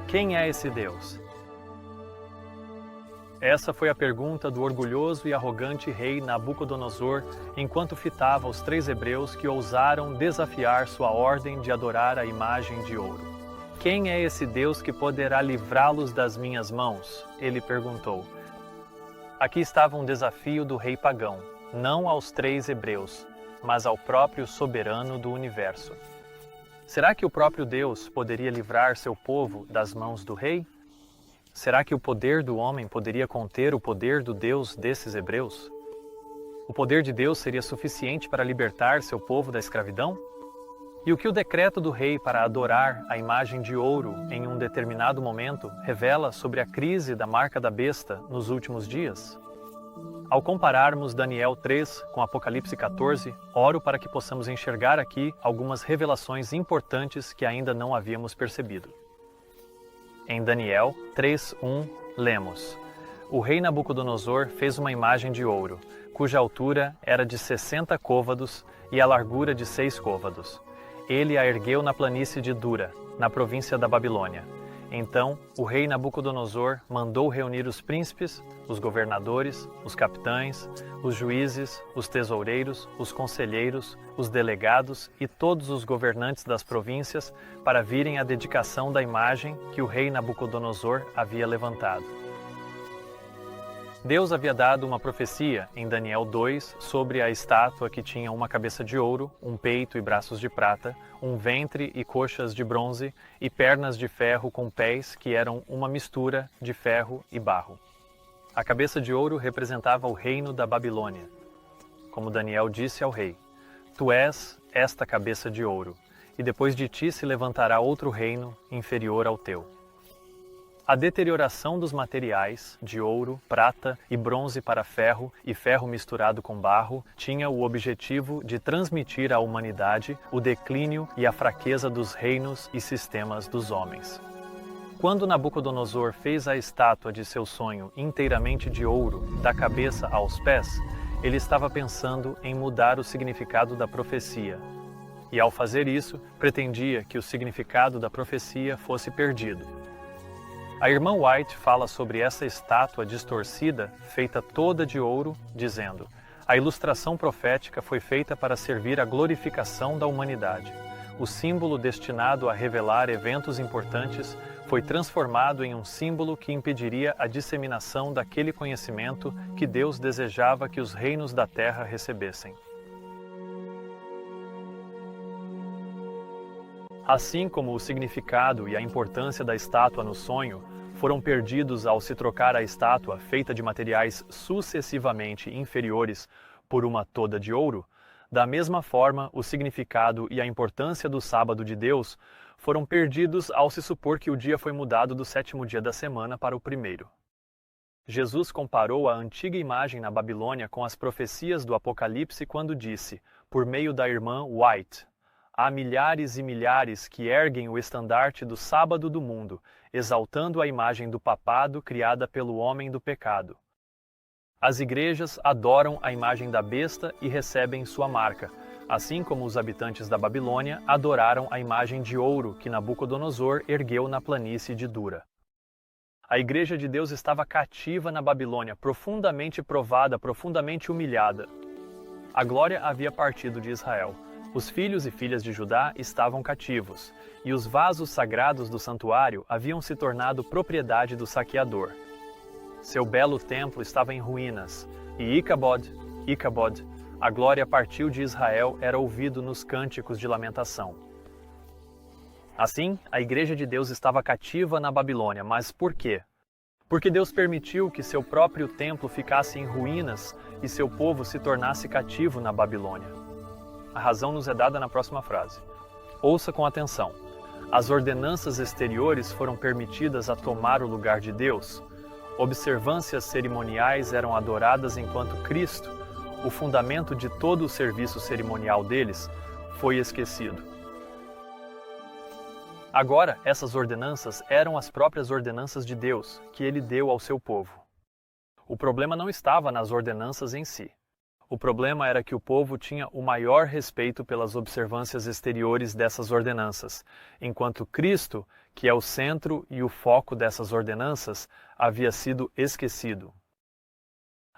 Quem é esse Deus? Essa foi a pergunta do orgulhoso e arrogante rei Nabucodonosor enquanto fitava os 3 hebreus que ousaram desafiar sua ordem de adorar a imagem de ouro. Quem é esse Deus que poderá livrá-los das minhas mãos? Ele perguntou. Aqui estava um desafio do rei pagão, não aos 3 hebreus, mas ao próprio soberano do universo. Será que o próprio Deus poderia livrar seu povo das mãos do rei? Será que o poder do homem poderia conter o poder do Deus desses hebreus? O poder de Deus seria suficiente para libertar seu povo da escravidão? E o que o decreto do rei para adorar a imagem de ouro em um determinado momento revela sobre a crise da marca da besta nos últimos dias? Ao compararmos Daniel 3 com Apocalipse 14, oro para que possamos enxergar aqui algumas revelações importantes que ainda não havíamos percebido. Em Daniel 3:1, lemos: O rei Nabucodonosor fez uma imagem de ouro, cuja altura era de 60 côvados e a largura de 6 côvados. Ele a ergueu na planície de Dura, na província da Babilônia. Então, o rei Nabucodonosor mandou reunir os príncipes, os governadores, os capitães, os juízes, os tesoureiros, os conselheiros, os delegados e todos os governantes das províncias para virem à dedicação da imagem que o rei Nabucodonosor havia levantado. Deus havia dado uma profecia em Daniel 2 sobre a estátua que tinha uma cabeça de ouro, um peito e braços de prata, um ventre e coxas de bronze e pernas de ferro com pés que eram uma mistura de ferro e barro. A cabeça de ouro representava o reino da Babilônia. Como Daniel disse ao rei: Tu és esta cabeça de ouro, e depois de ti se levantará outro reino inferior ao teu. A deterioração dos materiais, de ouro, prata e bronze para ferro e ferro misturado com barro, tinha o objetivo de transmitir à humanidade o declínio e a fraqueza dos reinos e sistemas dos homens. Quando Nabucodonosor fez a estátua de seu sonho inteiramente de ouro, da cabeça aos pés, ele estava pensando em mudar o significado da profecia. E ao fazer isso, pretendia que o significado da profecia fosse perdido. A irmã White fala sobre essa estátua distorcida, feita toda de ouro, dizendo: a ilustração profética foi feita para servir à glorificação da humanidade. O símbolo destinado a revelar eventos importantes foi transformado em um símbolo que impediria a disseminação daquele conhecimento que Deus desejava que os reinos da terra recebessem. Assim como o significado e a importância da estátua no sonho foram perdidos ao se trocar a estátua feita de materiais sucessivamente inferiores por uma toda de ouro, da mesma forma o significado e a importância do sábado de Deus foram perdidos ao se supor que o dia foi mudado do 7º dia da semana para o 1º. Jesus comparou a antiga imagem na Babilônia com as profecias do Apocalipse quando disse, por meio da irmã White: há milhares e milhares que erguem o estandarte do sábado do mundo, exaltando a imagem do papado criada pelo homem do pecado. As igrejas adoram a imagem da besta e recebem sua marca, assim como os habitantes da Babilônia adoraram a imagem de ouro que Nabucodonosor ergueu na planície de Dura. A igreja de Deus estava cativa na Babilônia, profundamente provada, profundamente humilhada. A glória havia partido de Israel. Os filhos e filhas de Judá estavam cativos, e os vasos sagrados do santuário haviam se tornado propriedade do saqueador. Seu belo templo estava em ruínas, e Icabod, a glória partiu de Israel, era ouvido nos cânticos de lamentação. Assim, a igreja de Deus estava cativa na Babilônia, mas por quê? Porque Deus permitiu que seu próprio templo ficasse em ruínas e seu povo se tornasse cativo na Babilônia. A razão nos é dada na próxima frase. Ouça com atenção. As ordenanças exteriores foram permitidas a tomar o lugar de Deus. Observâncias cerimoniais eram adoradas enquanto Cristo, o fundamento de todo o serviço cerimonial deles, foi esquecido. Agora, essas ordenanças eram as próprias ordenanças de Deus, que Ele deu ao seu povo. O problema não estava nas ordenanças em si. O problema era que o povo tinha o maior respeito pelas observâncias exteriores dessas ordenanças, enquanto Cristo, que é o centro e o foco dessas ordenanças, havia sido esquecido.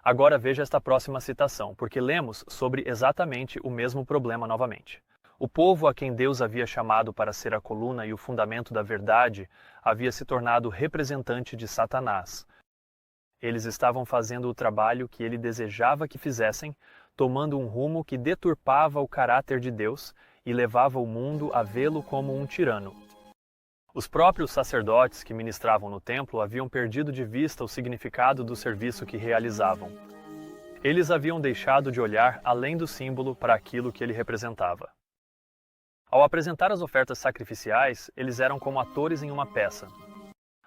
Agora veja esta próxima citação, porque lemos sobre exatamente o mesmo problema novamente. O povo a quem Deus havia chamado para ser a coluna e o fundamento da verdade havia se tornado representante de Satanás. Eles estavam fazendo o trabalho que ele desejava que fizessem, tomando um rumo que deturpava o caráter de Deus e levava o mundo a vê-lo como um tirano. Os próprios sacerdotes que ministravam no templo haviam perdido de vista o significado do serviço que realizavam. Eles haviam deixado de olhar além do símbolo para aquilo que ele representava. Ao apresentar as ofertas sacrificiais, eles eram como atores em uma peça.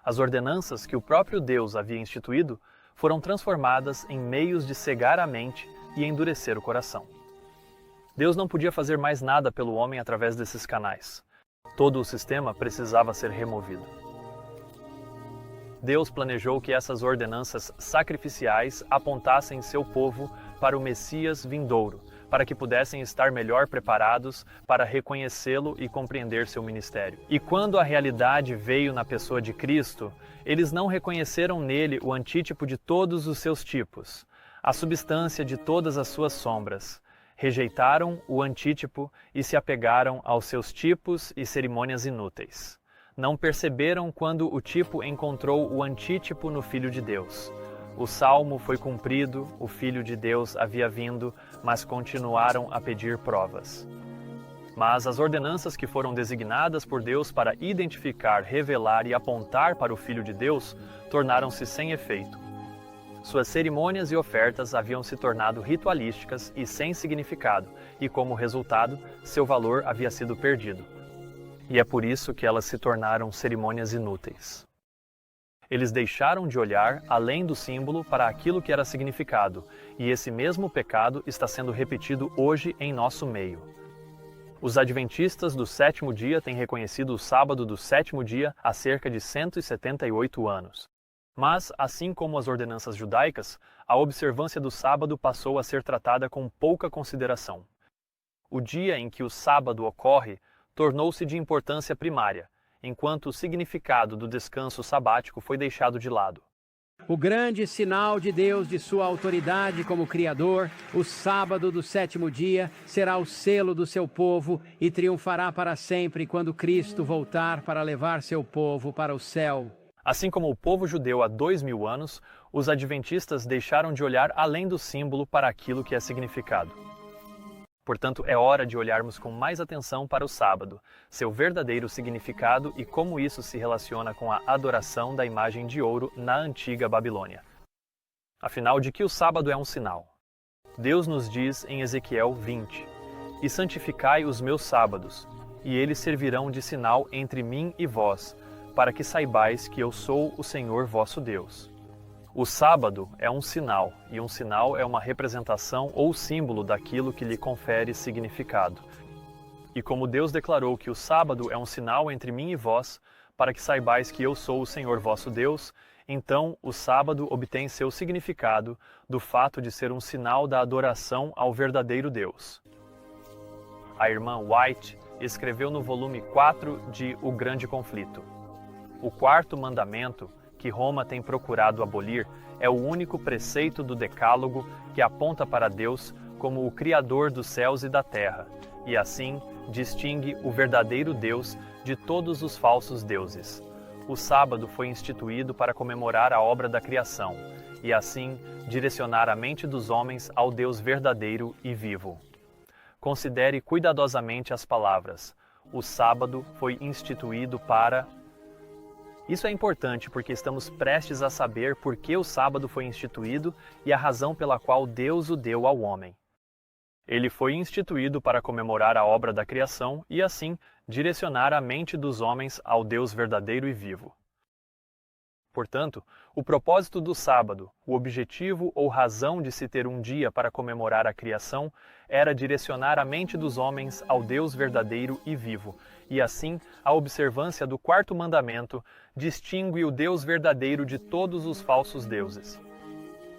As ordenanças que o próprio Deus havia instituído foram transformadas em meios de cegar a mente e endurecer o coração. Deus não podia fazer mais nada pelo homem através desses canais. Todo o sistema precisava ser removido. Deus planejou que essas ordenanças sacrificiais apontassem seu povo para o Messias vindouro, para que pudessem estar melhor preparados para reconhecê-lo e compreender seu ministério. E quando a realidade veio na pessoa de Cristo, eles não reconheceram nele o antítipo de todos os seus tipos, a substância de todas as suas sombras. Rejeitaram o antítipo e se apegaram aos seus tipos e cerimônias inúteis. Não perceberam quando o tipo encontrou o antítipo no Filho de Deus. O salmo foi cumprido, o Filho de Deus havia vindo, mas continuaram a pedir provas. Mas as ordenanças que foram designadas por Deus para identificar, revelar e apontar para o Filho de Deus tornaram-se sem efeito. Suas cerimônias e ofertas haviam se tornado ritualísticas e sem significado, e como resultado, seu valor havia sido perdido. E é por isso que elas se tornaram cerimônias inúteis. Eles deixaram de olhar além do símbolo para aquilo que era significado, e esse mesmo pecado está sendo repetido hoje em nosso meio. Os adventistas do sétimo dia têm reconhecido o sábado do sétimo dia há cerca de 178 anos. Mas, assim como as ordenanças judaicas, a observância do sábado passou a ser tratada com pouca consideração. O dia em que o sábado ocorre tornou-se de importância primária, enquanto o significado do descanso sabático foi deixado de lado. O grande sinal de Deus de sua autoridade como Criador, o sábado do sétimo dia, será o selo do seu povo e triunfará para sempre quando Cristo voltar para levar seu povo para o céu. Assim como o povo judeu há 2000 anos, os adventistas deixaram de olhar além do símbolo para aquilo que é significado. Portanto, é hora de olharmos com mais atenção para o sábado, seu verdadeiro significado e como isso se relaciona com a adoração da imagem de ouro na antiga Babilônia. Afinal, de que o sábado é um sinal? Deus nos diz em Ezequiel 20: "E santificai os meus sábados, e eles servirão de sinal entre mim e vós, para que saibais que eu sou o Senhor vosso Deus." O sábado é um sinal, e um sinal é uma representação ou símbolo daquilo que lhe confere significado. E como Deus declarou que o sábado é um sinal entre mim e vós, para que saibais que eu sou o Senhor vosso Deus, então o sábado obtém seu significado do fato de ser um sinal da adoração ao verdadeiro Deus. A irmã White escreveu no volume 4 de O Grande Conflito: "O quarto mandamento, que Roma tem procurado abolir, é o único preceito do Decálogo que aponta para Deus como o Criador dos céus e da terra, e assim distingue o verdadeiro Deus de todos os falsos deuses. O sábado foi instituído para comemorar a obra da criação, e assim direcionar a mente dos homens ao Deus verdadeiro e vivo." Considere cuidadosamente as palavras. O sábado foi instituído para... Isso é importante porque estamos prestes a saber por que o sábado foi instituído e a razão pela qual Deus o deu ao homem. Ele foi instituído para comemorar a obra da criação e, assim, direcionar a mente dos homens ao Deus verdadeiro e vivo. Portanto, o propósito do sábado, o objetivo ou razão de se ter um dia para comemorar a criação, era direcionar a mente dos homens ao Deus verdadeiro e vivo, e assim a observância do quarto mandamento distingue o Deus verdadeiro de todos os falsos deuses.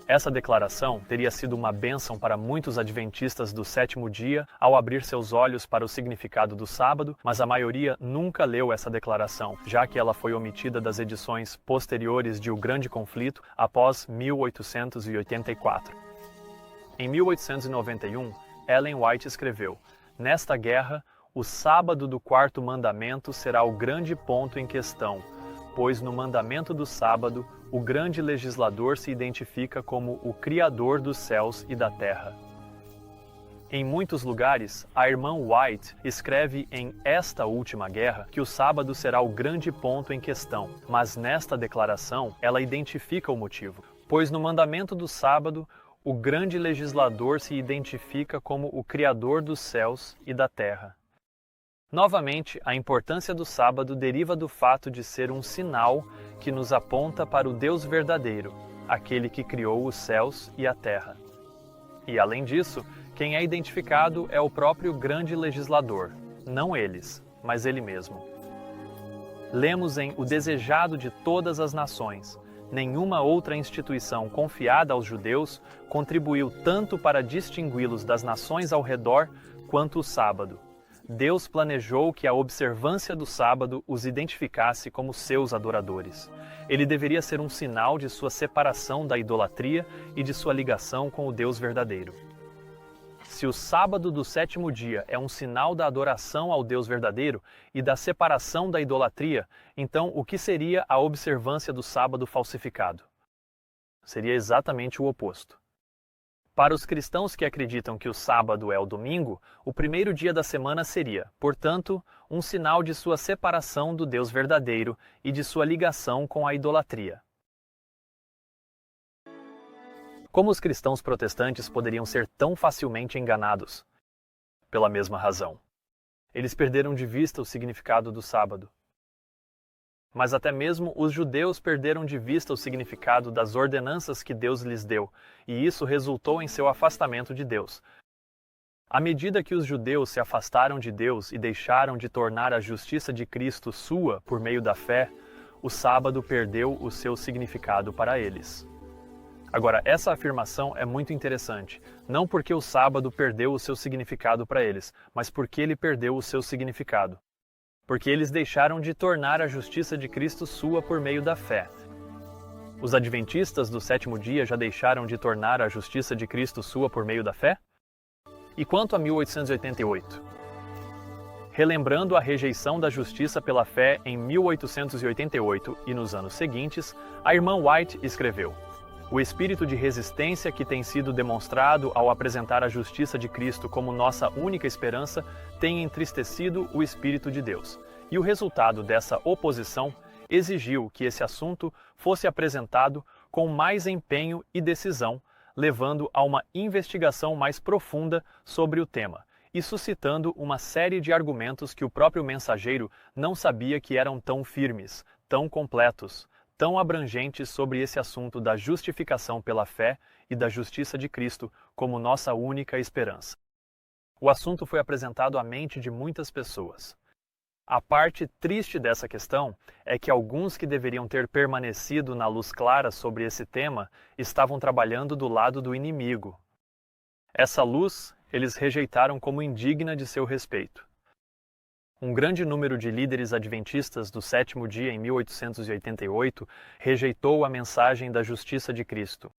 Essa declaração teria sido uma bênção para muitos adventistas do sétimo dia ao abrir seus olhos para o significado do sábado, mas a maioria nunca leu essa declaração, já que ela foi omitida das edições posteriores de O Grande Conflito após 1884. Em 1891, Ellen White escreveu: "Nesta guerra, o sábado do quarto mandamento será o grande ponto em questão, pois no mandamento do sábado, o grande legislador se identifica como o Criador dos céus e da terra." Em muitos lugares, a irmã White escreve em Esta Última Guerra que o sábado será o grande ponto em questão, mas nesta declaração ela identifica o motivo, pois no mandamento do sábado, o grande legislador se identifica como o Criador dos céus e da terra. Novamente, a importância do sábado deriva do fato de ser um sinal que nos aponta para o Deus verdadeiro, aquele que criou os céus e a terra. E, além disso, quem é identificado é o próprio grande legislador, não eles, mas ele mesmo. Lemos em O Desejado de Todas as Nações: "Nenhuma outra instituição confiada aos judeus contribuiu tanto para distingui-los das nações ao redor quanto o sábado. Deus planejou que a observância do sábado os identificasse como seus adoradores. Ele deveria ser um sinal de sua separação da idolatria e de sua ligação com o Deus verdadeiro." Se o sábado do sétimo dia é um sinal da adoração ao Deus verdadeiro e da separação da idolatria, então o que seria a observância do sábado falsificado? Seria exatamente o oposto. Para os cristãos que acreditam que o sábado é o domingo, o primeiro dia da semana seria, portanto, um sinal de sua separação do Deus verdadeiro e de sua ligação com a idolatria. Como os cristãos protestantes poderiam ser tão facilmente enganados? Pela mesma razão. Eles perderam de vista o significado do sábado. Mas até mesmo os judeus perderam de vista o significado das ordenanças que Deus lhes deu, e isso resultou em seu afastamento de Deus. À medida que os judeus se afastaram de Deus e deixaram de tornar a justiça de Cristo sua por meio da fé, o sábado perdeu o seu significado para eles. Agora, essa afirmação é muito interessante, não porque o sábado perdeu o seu significado para eles, mas porque ele perdeu o seu significado. Porque eles deixaram de tornar a justiça de Cristo sua por meio da fé. Os adventistas do sétimo dia já deixaram de tornar a justiça de Cristo sua por meio da fé? E quanto a 1888? Relembrando a rejeição da justiça pela fé em 1888 e nos anos seguintes, a irmã White escreveu: "O espírito de resistência que tem sido demonstrado ao apresentar a justiça de Cristo como nossa única esperança tem entristecido o Espírito de Deus. E o resultado dessa oposição exigiu que esse assunto fosse apresentado com mais empenho e decisão, levando a uma investigação mais profunda sobre o tema e suscitando uma série de argumentos que o próprio mensageiro não sabia que eram tão firmes, tão completos, tão abrangentes sobre esse assunto da justificação pela fé e da justiça de Cristo como nossa única esperança." O assunto foi apresentado à mente de muitas pessoas. A parte triste dessa questão é que alguns que deveriam ter permanecido na luz clara sobre esse tema estavam trabalhando do lado do inimigo. Essa luz eles rejeitaram como indigna de seu respeito. Um grande número de líderes adventistas do sétimo dia em 1888 rejeitou a mensagem da justiça de Cristo.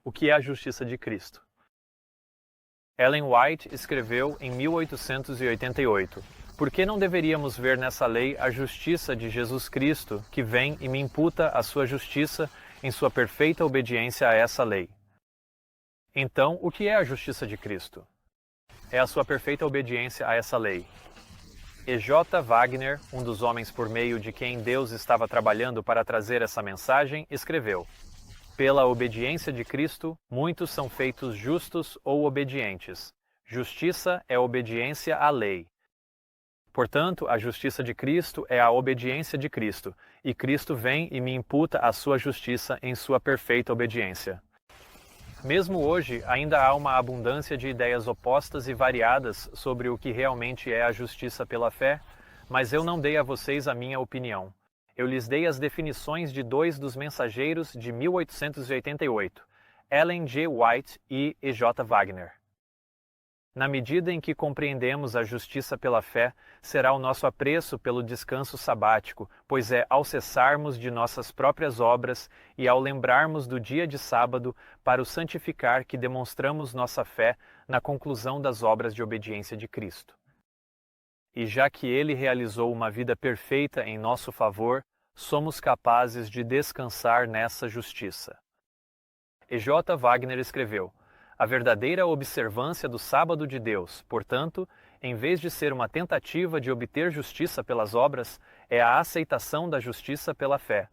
O que é a justiça de Cristo? Ellen White escreveu em 1888: "Por que não deveríamos ver nessa lei a justiça de Jesus Cristo, que vem e me imputa a sua justiça em sua perfeita obediência a essa lei?" Então, o que é a justiça de Cristo? É a sua perfeita obediência a essa lei. E.J. Wagner, um dos homens por meio de quem Deus estava trabalhando para trazer essa mensagem, escreveu: "Pela obediência de Cristo, muitos são feitos justos ou obedientes. Justiça é obediência à lei. Portanto, a justiça de Cristo é a obediência de Cristo, e Cristo vem e me imputa a sua justiça em sua perfeita obediência." Mesmo hoje, ainda há uma abundância de ideias opostas e variadas sobre o que realmente é a justiça pela fé, mas eu não dei a vocês a minha opinião. Eu lhes dei as definições de dois dos mensageiros de 1888. Ellen G. White e E.J. Wagner. Na medida em que compreendemos a justiça pela fé, será o nosso apreço pelo descanso sabático, pois é ao cessarmos de nossas próprias obras e ao lembrarmos do dia de sábado para o santificar que demonstramos nossa fé na conclusão das obras de obediência de Cristo. E já que Ele realizou uma vida perfeita em nosso favor, somos capazes de descansar nessa justiça. E.J. Wagner escreveu: a verdadeira observância do sábado de Deus, portanto, em vez de ser uma tentativa de obter justiça pelas obras, é a aceitação da justiça pela fé.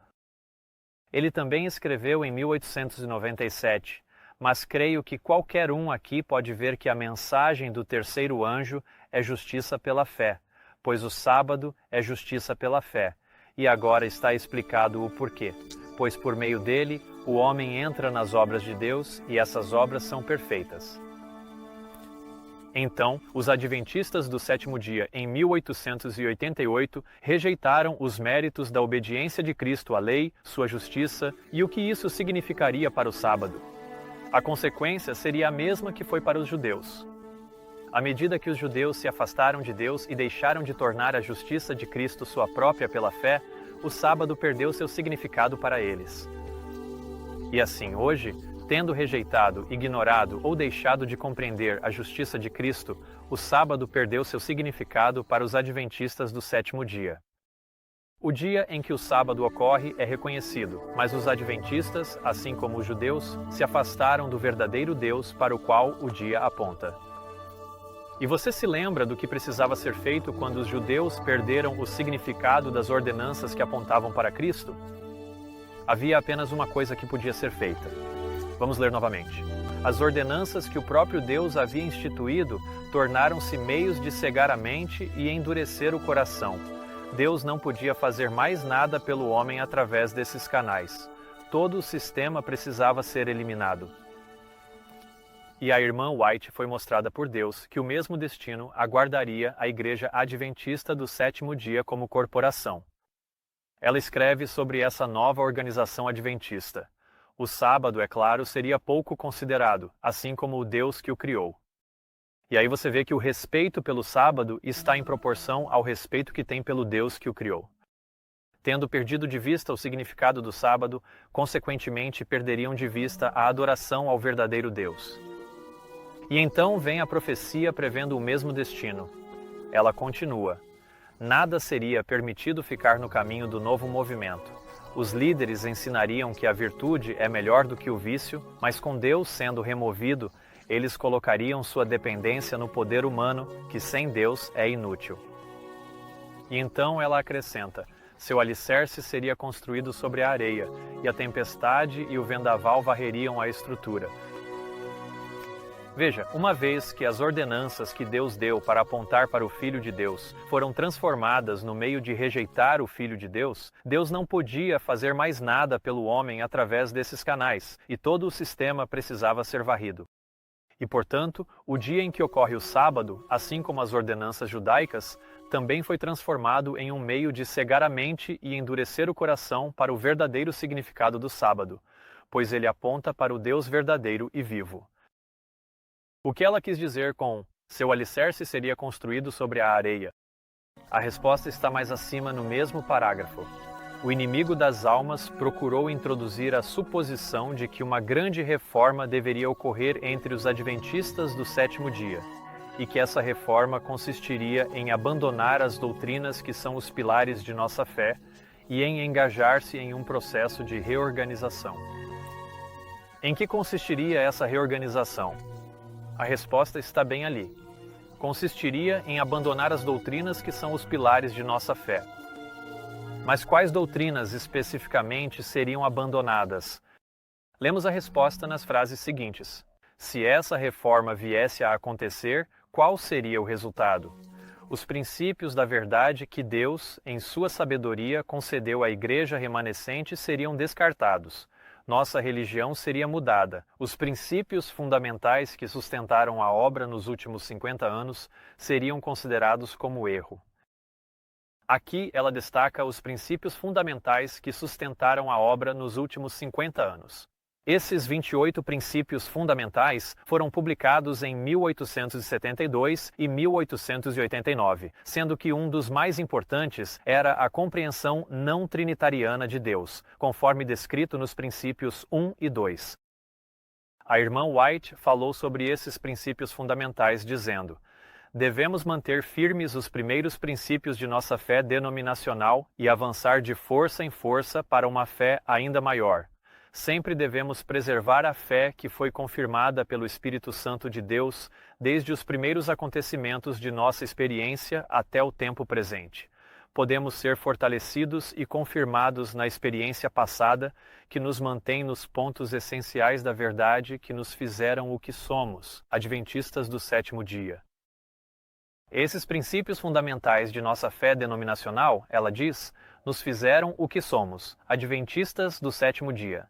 Ele também escreveu em 1897, mas creio que qualquer um aqui pode ver que a mensagem do terceiro anjo é justiça pela fé, pois o sábado é justiça pela fé, e agora está explicado o porquê, pois por meio dele o homem entra nas obras de Deus e essas obras são perfeitas. Então, os adventistas do sétimo dia, em 1888, rejeitaram os méritos da obediência de Cristo à lei, sua justiça e o que isso significaria para o sábado. A consequência seria a mesma que foi para os judeus. À medida que os judeus se afastaram de Deus e deixaram de tornar a justiça de Cristo sua própria pela fé, o sábado perdeu seu significado para eles. E assim, hoje, tendo rejeitado, ignorado ou deixado de compreender a justiça de Cristo, o sábado perdeu seu significado para os adventistas do sétimo dia. O dia em que o sábado ocorre é reconhecido, mas os adventistas, assim como os judeus, se afastaram do verdadeiro Deus para o qual o dia aponta. E você se lembra do que precisava ser feito quando os judeus perderam o significado das ordenanças que apontavam para Cristo? Havia apenas uma coisa que podia ser feita. Vamos ler novamente. As ordenanças que o próprio Deus havia instituído tornaram-se meios de cegar a mente e endurecer o coração. Deus não podia fazer mais nada pelo homem através desses canais. Todo o sistema precisava ser eliminado. E a irmã White foi mostrada por Deus que o mesmo destino aguardaria a Igreja Adventista do sétimo dia como corporação. Ela escreve sobre essa nova organização adventista. O sábado, é claro, seria pouco considerado, assim como o Deus que o criou. E aí você vê que o respeito pelo sábado está em proporção ao respeito que tem pelo Deus que o criou. Tendo perdido de vista o significado do sábado, consequentemente perderiam de vista a adoração ao verdadeiro Deus. E então vem a profecia prevendo o mesmo destino. Ela continua: nada seria permitido ficar no caminho do novo movimento. Os líderes ensinariam que a virtude é melhor do que o vício, mas com Deus sendo removido, eles colocariam sua dependência no poder humano, que sem Deus é inútil. E então ela acrescenta: seu alicerce seria construído sobre a areia, e a tempestade e o vendaval varreriam a estrutura. Veja, uma vez que as ordenanças que Deus deu para apontar para o Filho de Deus foram transformadas no meio de rejeitar o Filho de Deus, Deus não podia fazer mais nada pelo homem através desses canais, e todo o sistema precisava ser varrido. E, portanto, o dia em que ocorre o sábado, assim como as ordenanças judaicas, também foi transformado em um meio de cegar a mente e endurecer o coração para o verdadeiro significado do sábado, pois ele aponta para o Deus verdadeiro e vivo. O que ela quis dizer com seu alicerce seria construído sobre a areia? A resposta está mais acima no mesmo parágrafo. O inimigo das almas procurou introduzir a suposição de que uma grande reforma deveria ocorrer entre os adventistas do sétimo dia, e que essa reforma consistiria em abandonar as doutrinas que são os pilares de nossa fé e em engajar-se em um processo de reorganização. Em que consistiria essa reorganização? A resposta está bem ali. Consistiria em abandonar as doutrinas que são os pilares de nossa fé. Mas quais doutrinas especificamente seriam abandonadas? Lemos a resposta nas frases seguintes. Se essa reforma viesse a acontecer, qual seria o resultado? Os princípios da verdade que Deus, em sua sabedoria, concedeu à igreja remanescente seriam descartados. Nossa religião seria mudada. Os princípios fundamentais que sustentaram a obra nos últimos 50 anos seriam considerados como erro. Aqui ela destaca os princípios fundamentais que sustentaram a obra nos últimos 50 anos. Esses 28 princípios fundamentais foram publicados em 1872 e 1889, sendo que um dos mais importantes era a compreensão não trinitariana de Deus, conforme descrito nos princípios 1 e 2. A irmã White falou sobre esses princípios fundamentais, dizendo: devemos manter firmes os primeiros princípios de nossa fé denominacional e avançar de força em força para uma fé ainda maior. Sempre devemos preservar a fé que foi confirmada pelo Espírito Santo de Deus desde os primeiros acontecimentos de nossa experiência até o tempo presente. Podemos ser fortalecidos e confirmados na experiência passada, que nos mantém nos pontos essenciais da verdade que nos fizeram o que somos, adventistas do sétimo dia. Esses princípios fundamentais de nossa fé denominacional, ela diz, nos fizeram o que somos, adventistas do sétimo dia.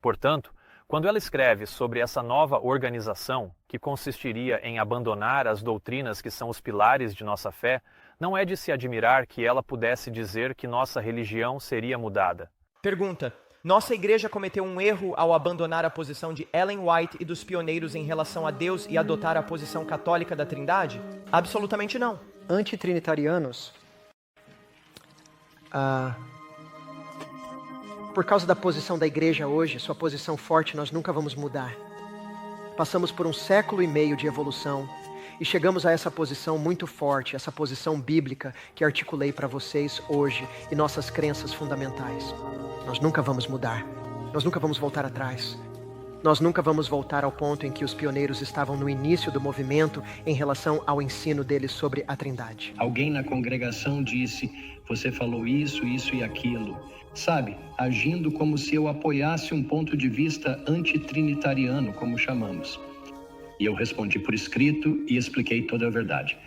Portanto, quando ela escreve sobre essa nova organização, que consistiria em abandonar as doutrinas que são os pilares de nossa fé, não é de se admirar que ela pudesse dizer que nossa religião seria mudada. Pergunta: nossa igreja cometeu um erro ao abandonar a posição de Ellen White e dos pioneiros em relação a Deus e adotar a posição católica da Trindade? Absolutamente não. Antitrinitarianos, por causa da posição da igreja hoje, sua posição forte, nós nunca vamos mudar. Passamos por 1,5 século de evolução e chegamos a essa posição muito forte, essa posição bíblica que articulei para vocês hoje e nossas crenças fundamentais. Nós nunca vamos mudar. Nós nunca vamos voltar atrás. Nós nunca vamos voltar ao ponto em que os pioneiros estavam no início do movimento em relação ao ensino deles sobre a Trindade. Alguém na congregação disse: você falou isso, isso e aquilo. Sabe, agindo como se eu apoiasse um ponto de vista antitrinitariano, como chamamos. E eu respondi por escrito e expliquei toda a verdade.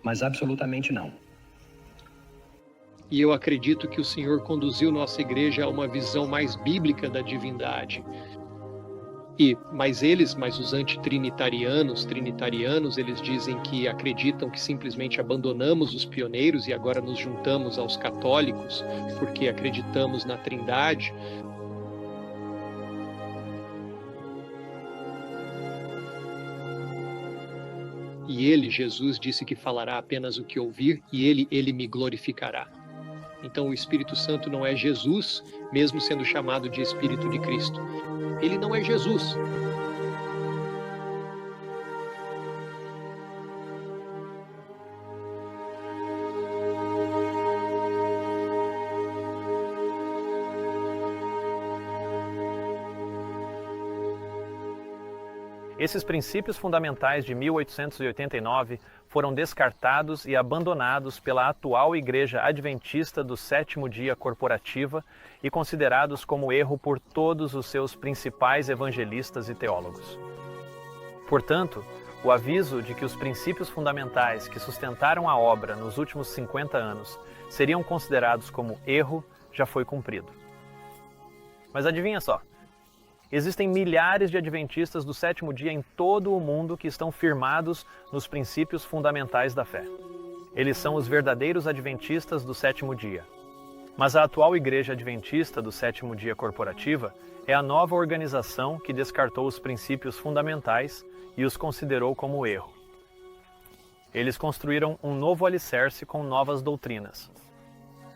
Mas absolutamente não. E eu acredito que o Senhor conduziu nossa igreja a uma visão mais bíblica da divindade. Mas os antitrinitarianos, eles dizem que acreditam que simplesmente abandonamos os pioneiros e agora nos juntamos aos católicos porque acreditamos na Trindade. E ele, Jesus, disse que falará apenas o que ouvir e ele me glorificará. Então o Espírito Santo não é Jesus, mesmo sendo chamado de Espírito de Cristo. Ele não é Jesus. Esses princípios fundamentais de 1889 foram descartados e abandonados pela atual Igreja Adventista do Sétimo Dia Corporativa e considerados como erro por todos os seus principais evangelistas e teólogos. Portanto, o aviso de que os princípios fundamentais que sustentaram a obra nos últimos 50 anos seriam considerados como erro já foi cumprido. Mas adivinha só? Existem milhares de adventistas do sétimo dia em todo o mundo que estão firmados nos princípios fundamentais da fé. Eles são os verdadeiros adventistas do sétimo dia. Mas a atual Igreja Adventista do Sétimo Dia Corporativa é a nova organização que descartou os princípios fundamentais e os considerou como erro. Eles construíram um novo alicerce com novas doutrinas.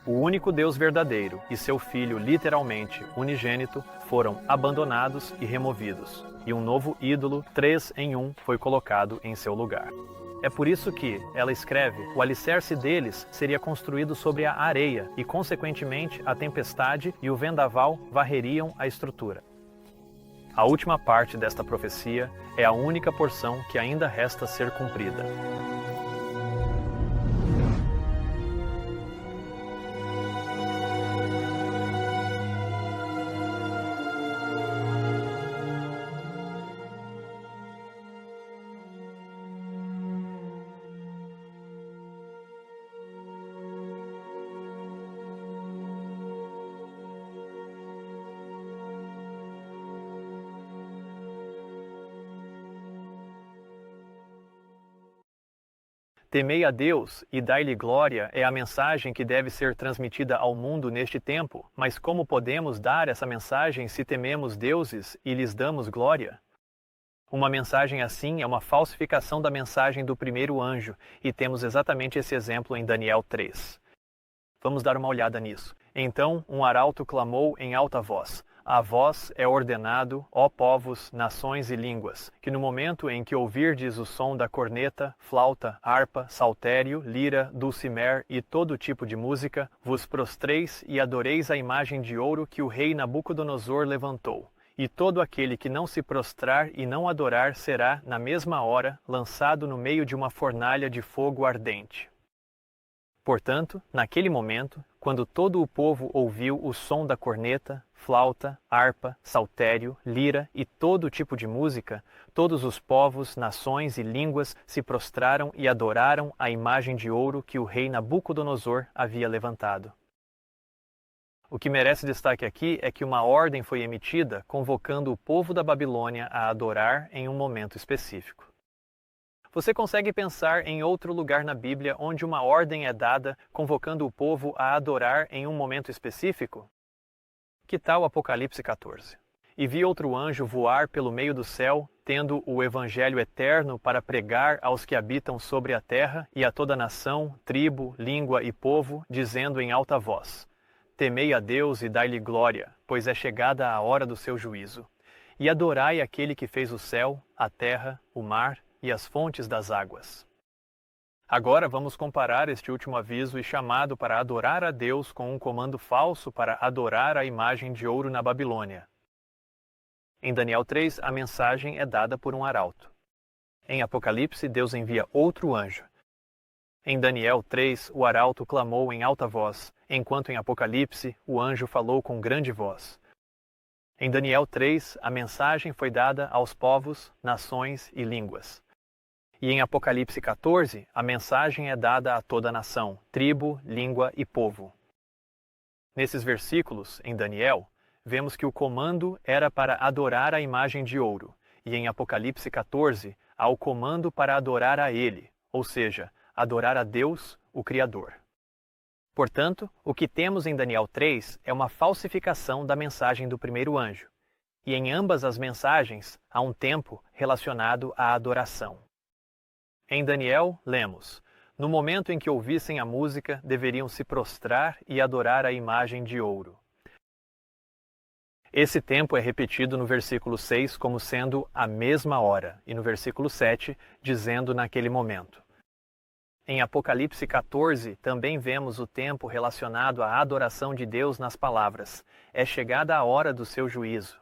O único Deus verdadeiro e seu Filho, literalmente unigênito, foram abandonados e removidos, e um novo ídolo, 3 em 1, foi colocado em seu lugar. É por isso que, ela escreve, o alicerce deles seria construído sobre a areia e, consequentemente, a tempestade e o vendaval varreriam a estrutura. A última parte desta profecia é a única porção que ainda resta ser cumprida. Temei a Deus e dai-lhe glória é a mensagem que deve ser transmitida ao mundo neste tempo, mas como podemos dar essa mensagem se tememos deuses e lhes damos glória? Uma mensagem assim é uma falsificação da mensagem do primeiro anjo, e temos exatamente esse exemplo em Daniel 3. Vamos dar uma olhada nisso. Então um arauto clamou em alta voz: A vós é ordenado, ó povos, nações e línguas, que no momento em que ouvirdes o som da corneta, flauta, harpa, saltério, lira, dulcimer e todo tipo de música, vos prostreis e adoreis a imagem de ouro que o rei Nabucodonosor levantou. E todo aquele que não se prostrar e não adorar será, na mesma hora, lançado no meio de uma fornalha de fogo ardente. Portanto, naquele momento, quando todo o povo ouviu o som da corneta, flauta, harpa, saltério, lira e todo tipo de música, todos os povos, nações e línguas se prostraram e adoraram a imagem de ouro que o rei Nabucodonosor havia levantado. O que merece destaque aqui é que uma ordem foi emitida convocando o povo da Babilônia a adorar em um momento específico. Você consegue pensar em outro lugar na Bíblia onde uma ordem é dada convocando o povo a adorar em um momento específico? Que tal Apocalipse 14? E vi outro anjo voar pelo meio do céu, tendo o evangelho eterno para pregar aos que habitam sobre a terra e a toda nação, tribo, língua e povo, dizendo em alta voz: Temei a Deus e dai-lhe glória, pois é chegada a hora do seu juízo. E adorai aquele que fez o céu, a terra, o mar e as fontes das águas. Agora vamos comparar este último aviso e chamado para adorar a Deus com um comando falso para adorar a imagem de ouro na Babilônia. Em Daniel 3, a mensagem é dada por um arauto. Em Apocalipse, Deus envia outro anjo. Em Daniel 3, o arauto clamou em alta voz, enquanto em Apocalipse, o anjo falou com grande voz. Em Daniel 3, a mensagem foi dada aos povos, nações e línguas. E em Apocalipse 14, a mensagem é dada a toda nação, tribo, língua e povo. Nesses versículos, em Daniel, vemos que o comando era para adorar a imagem de ouro, e em Apocalipse 14, há o comando para adorar a ele, ou seja, adorar a Deus, o Criador. Portanto, o que temos em Daniel 3 é uma falsificação da mensagem do primeiro anjo, e em ambas as mensagens há um tempo relacionado à adoração. Em Daniel, lemos: No momento em que ouvissem a música, deveriam se prostrar e adorar a imagem de ouro. Esse tempo é repetido no versículo 6 como sendo a mesma hora, e no versículo 7, dizendo naquele momento. Em Apocalipse 14, também vemos o tempo relacionado à adoração de Deus nas palavras: é chegada a hora do seu juízo.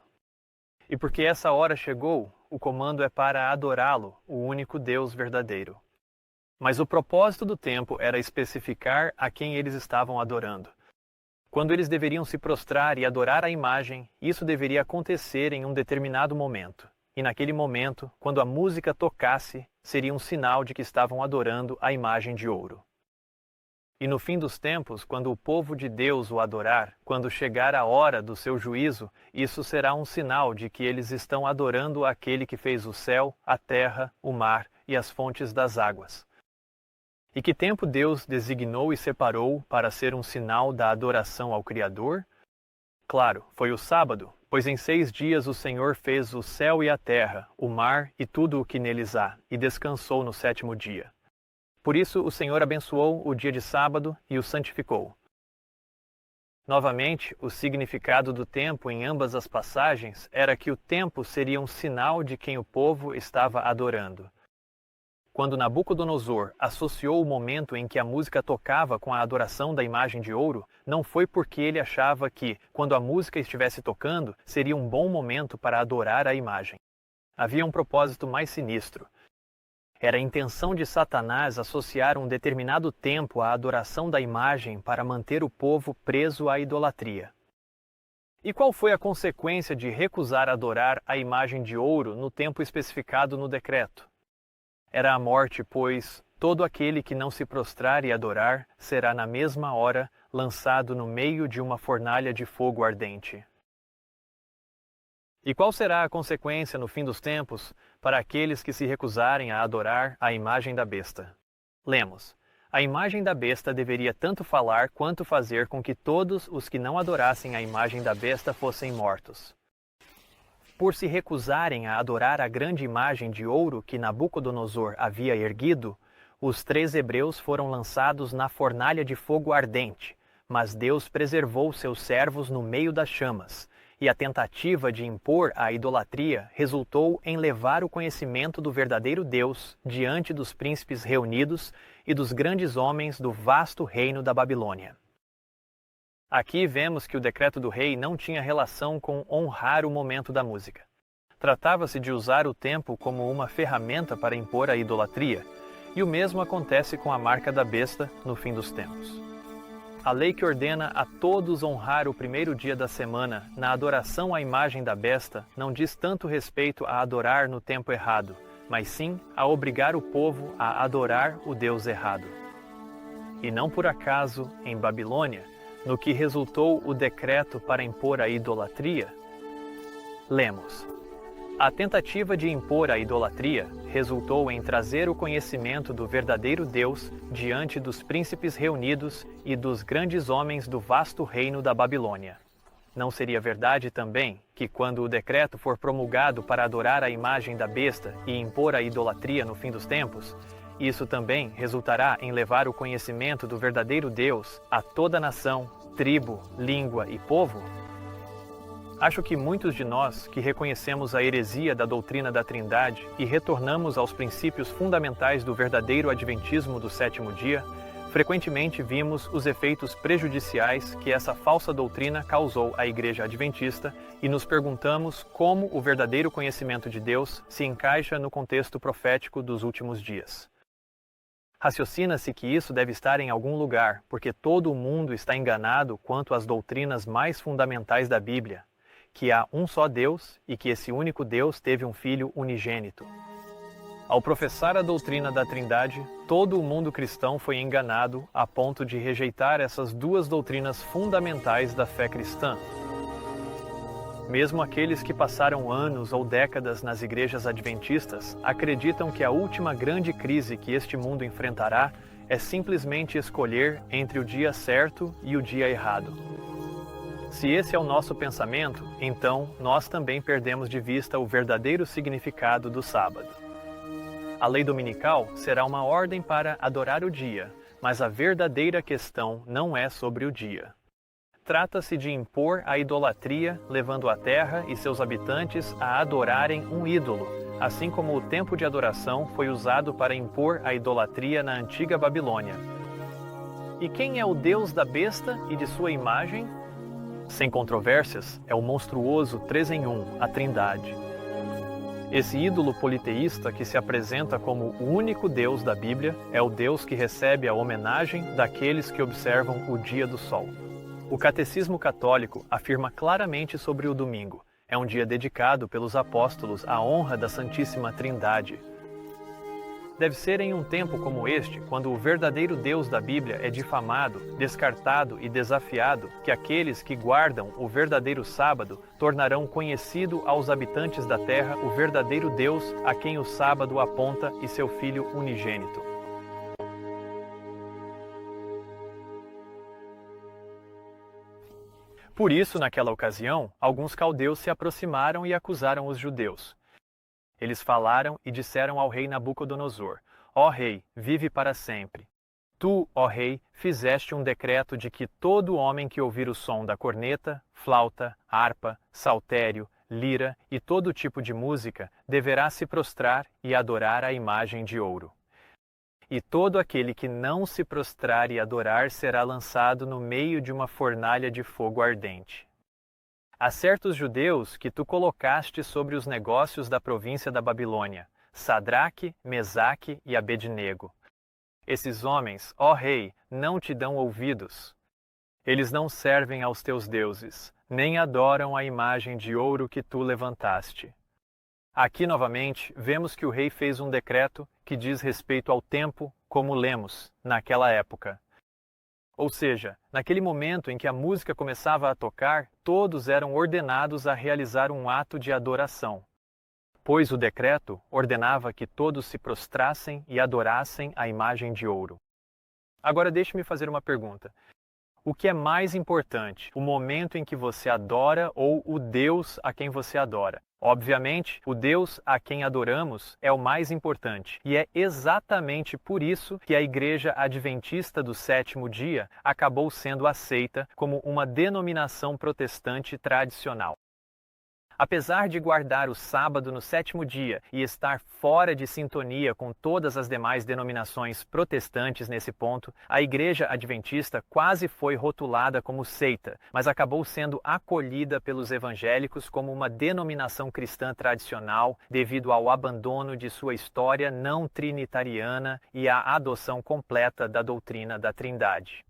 E porque essa hora chegou, o comando é para adorá-lo, o único Deus verdadeiro. Mas o propósito do tempo era especificar a quem eles estavam adorando. Quando eles deveriam se prostrar e adorar a imagem, isso deveria acontecer em um determinado momento. E naquele momento, quando a música tocasse, seria um sinal de que estavam adorando a imagem de ouro. E no fim dos tempos, quando o povo de Deus o adorar, quando chegar a hora do seu juízo, isso será um sinal de que eles estão adorando aquele que fez o céu, a terra, o mar e as fontes das águas. E que tempo Deus designou e separou para ser um sinal da adoração ao Criador? Claro, foi o sábado, pois em 6 dias o Senhor fez o céu e a terra, o mar e tudo o que neles há, e descansou no 7º dia. Por isso o Senhor abençoou o dia de sábado e o santificou. Novamente, o significado do tempo em ambas as passagens era que o tempo seria um sinal de quem o povo estava adorando. Quando Nabucodonosor associou o momento em que a música tocava com a adoração da imagem de ouro, não foi porque ele achava que, quando a música estivesse tocando, seria um bom momento para adorar a imagem. Havia um propósito mais sinistro. Era a intenção de Satanás associar um determinado tempo à adoração da imagem para manter o povo preso à idolatria. E qual foi a consequência de recusar adorar a imagem de ouro no tempo especificado no decreto? Era a morte, pois todo aquele que não se prostrar e adorar será na mesma hora lançado no meio de uma fornalha de fogo ardente. E qual será a consequência no fim dos tempos para aqueles que se recusarem a adorar a imagem da besta? Lemos: a imagem da besta deveria tanto falar quanto fazer com que todos os que não adorassem a imagem da besta fossem mortos. Por se recusarem a adorar a grande imagem de ouro que Nabucodonosor havia erguido, os 3 hebreus foram lançados na fornalha de fogo ardente, mas Deus preservou seus servos no meio das chamas, e a tentativa de impor a idolatria resultou em levar o conhecimento do verdadeiro Deus diante dos príncipes reunidos e dos grandes homens do vasto reino da Babilônia. Aqui vemos que o decreto do rei não tinha relação com honrar o momento da música. Tratava-se de usar o tempo como uma ferramenta para impor a idolatria, e o mesmo acontece com a marca da besta no fim dos tempos. A lei que ordena a todos honrar o primeiro dia da semana na adoração à imagem da besta não diz tanto respeito a adorar no tempo errado, mas sim a obrigar o povo a adorar o Deus errado. E não por acaso, em Babilônia, no que resultou o decreto para impor a idolatria, lemos: a tentativa de impor a idolatria resultou em trazer o conhecimento do verdadeiro Deus diante dos príncipes reunidos e dos grandes homens do vasto reino da Babilônia. Não seria verdade também que, quando o decreto for promulgado para adorar a imagem da besta e impor a idolatria no fim dos tempos, isso também resultará em levar o conhecimento do verdadeiro Deus a toda nação, tribo, língua e povo? Acho que muitos de nós que reconhecemos a heresia da doutrina da Trindade e retornamos aos princípios fundamentais do verdadeiro adventismo do sétimo dia, frequentemente vimos os efeitos prejudiciais que essa falsa doutrina causou à Igreja Adventista e nos perguntamos como o verdadeiro conhecimento de Deus se encaixa no contexto profético dos últimos dias. Raciocina-se que isso deve estar em algum lugar, porque todo o mundo está enganado quanto às doutrinas mais fundamentais da Bíblia, que há um só Deus e que esse único Deus teve um Filho unigênito. Ao professar a doutrina da Trindade, todo o mundo cristão foi enganado a ponto de rejeitar essas 2 doutrinas fundamentais da fé cristã. Mesmo aqueles que passaram anos ou décadas nas igrejas adventistas acreditam que a última grande crise que este mundo enfrentará é simplesmente escolher entre o dia certo e o dia errado. Se esse é o nosso pensamento, então nós também perdemos de vista o verdadeiro significado do sábado. A lei dominical será uma ordem para adorar o dia, mas a verdadeira questão não é sobre o dia. Trata-se de impor a idolatria, levando a terra e seus habitantes a adorarem um ídolo, assim como o tempo de adoração foi usado para impor a idolatria na antiga Babilônia. E quem é o Deus da besta e de sua imagem? Sem controvérsias, é o monstruoso 3 em 1, a Trindade. Esse ídolo politeísta que se apresenta como o único Deus da Bíblia é o Deus que recebe a homenagem daqueles que observam o dia do sol. O Catecismo Católico afirma claramente sobre o domingo. É um dia dedicado pelos apóstolos à honra da Santíssima Trindade. Deve ser em um tempo como este, quando o verdadeiro Deus da Bíblia é difamado, descartado e desafiado, que aqueles que guardam o verdadeiro sábado tornarão conhecido aos habitantes da terra o verdadeiro Deus a quem o sábado aponta e seu Filho unigênito. Por isso, naquela ocasião, alguns caldeus se aproximaram e acusaram os judeus. Eles falaram e disseram ao rei Nabucodonosor: Ó rei, vive para sempre. Tu, ó rei, fizeste um decreto de que todo homem que ouvir o som da corneta, flauta, harpa, saltério, lira e todo tipo de música deverá se prostrar e adorar a imagem de ouro. E todo aquele que não se prostrar e adorar será lançado no meio de uma fornalha de fogo ardente. Há certos judeus que tu colocaste sobre os negócios da província da Babilônia, Sadraque, Mesaque e Abednego. Esses homens, ó rei, não te dão ouvidos. Eles não servem aos teus deuses, nem adoram a imagem de ouro que tu levantaste. Aqui, novamente, vemos que o rei fez um decreto que diz respeito ao tempo, como lemos, naquela época. Ou seja, naquele momento em que a música começava a tocar, todos eram ordenados a realizar um ato de adoração. pois o decreto ordenava que todos se prostrassem e adorassem a imagem de ouro. Agora deixe-me fazer uma pergunta. O que é mais importante, o momento em que você adora ou o Deus a quem você adora? Obviamente, o Deus a quem adoramos é o mais importante, e é exatamente por isso que a Igreja Adventista do Sétimo Dia acabou sendo aceita como uma denominação protestante tradicional. Apesar de guardar o sábado no sétimo dia e estar fora de sintonia com todas as demais denominações protestantes nesse ponto, a Igreja Adventista quase foi rotulada como seita, mas acabou sendo acolhida pelos evangélicos como uma denominação cristã tradicional devido ao abandono de sua história não trinitariana e à adoção completa da doutrina da Trindade.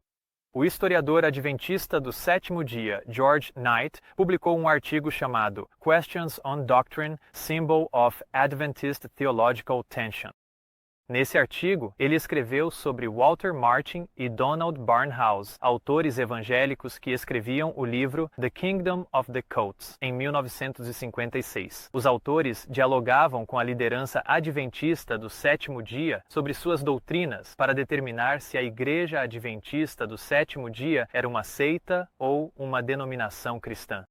O historiador adventista do sétimo dia, George Knight, publicou um artigo chamado Questions on Doctrine, Symbol of Adventist Theological Tension. Nesse artigo, ele escreveu sobre Walter Martin e Donald Barnhouse, autores evangélicos que escreviam o livro The Kingdom of the Coats, em 1956. Os autores dialogavam com a liderança adventista do sétimo dia sobre suas doutrinas para determinar se a Igreja Adventista do sétimo dia era uma seita ou uma denominação cristã.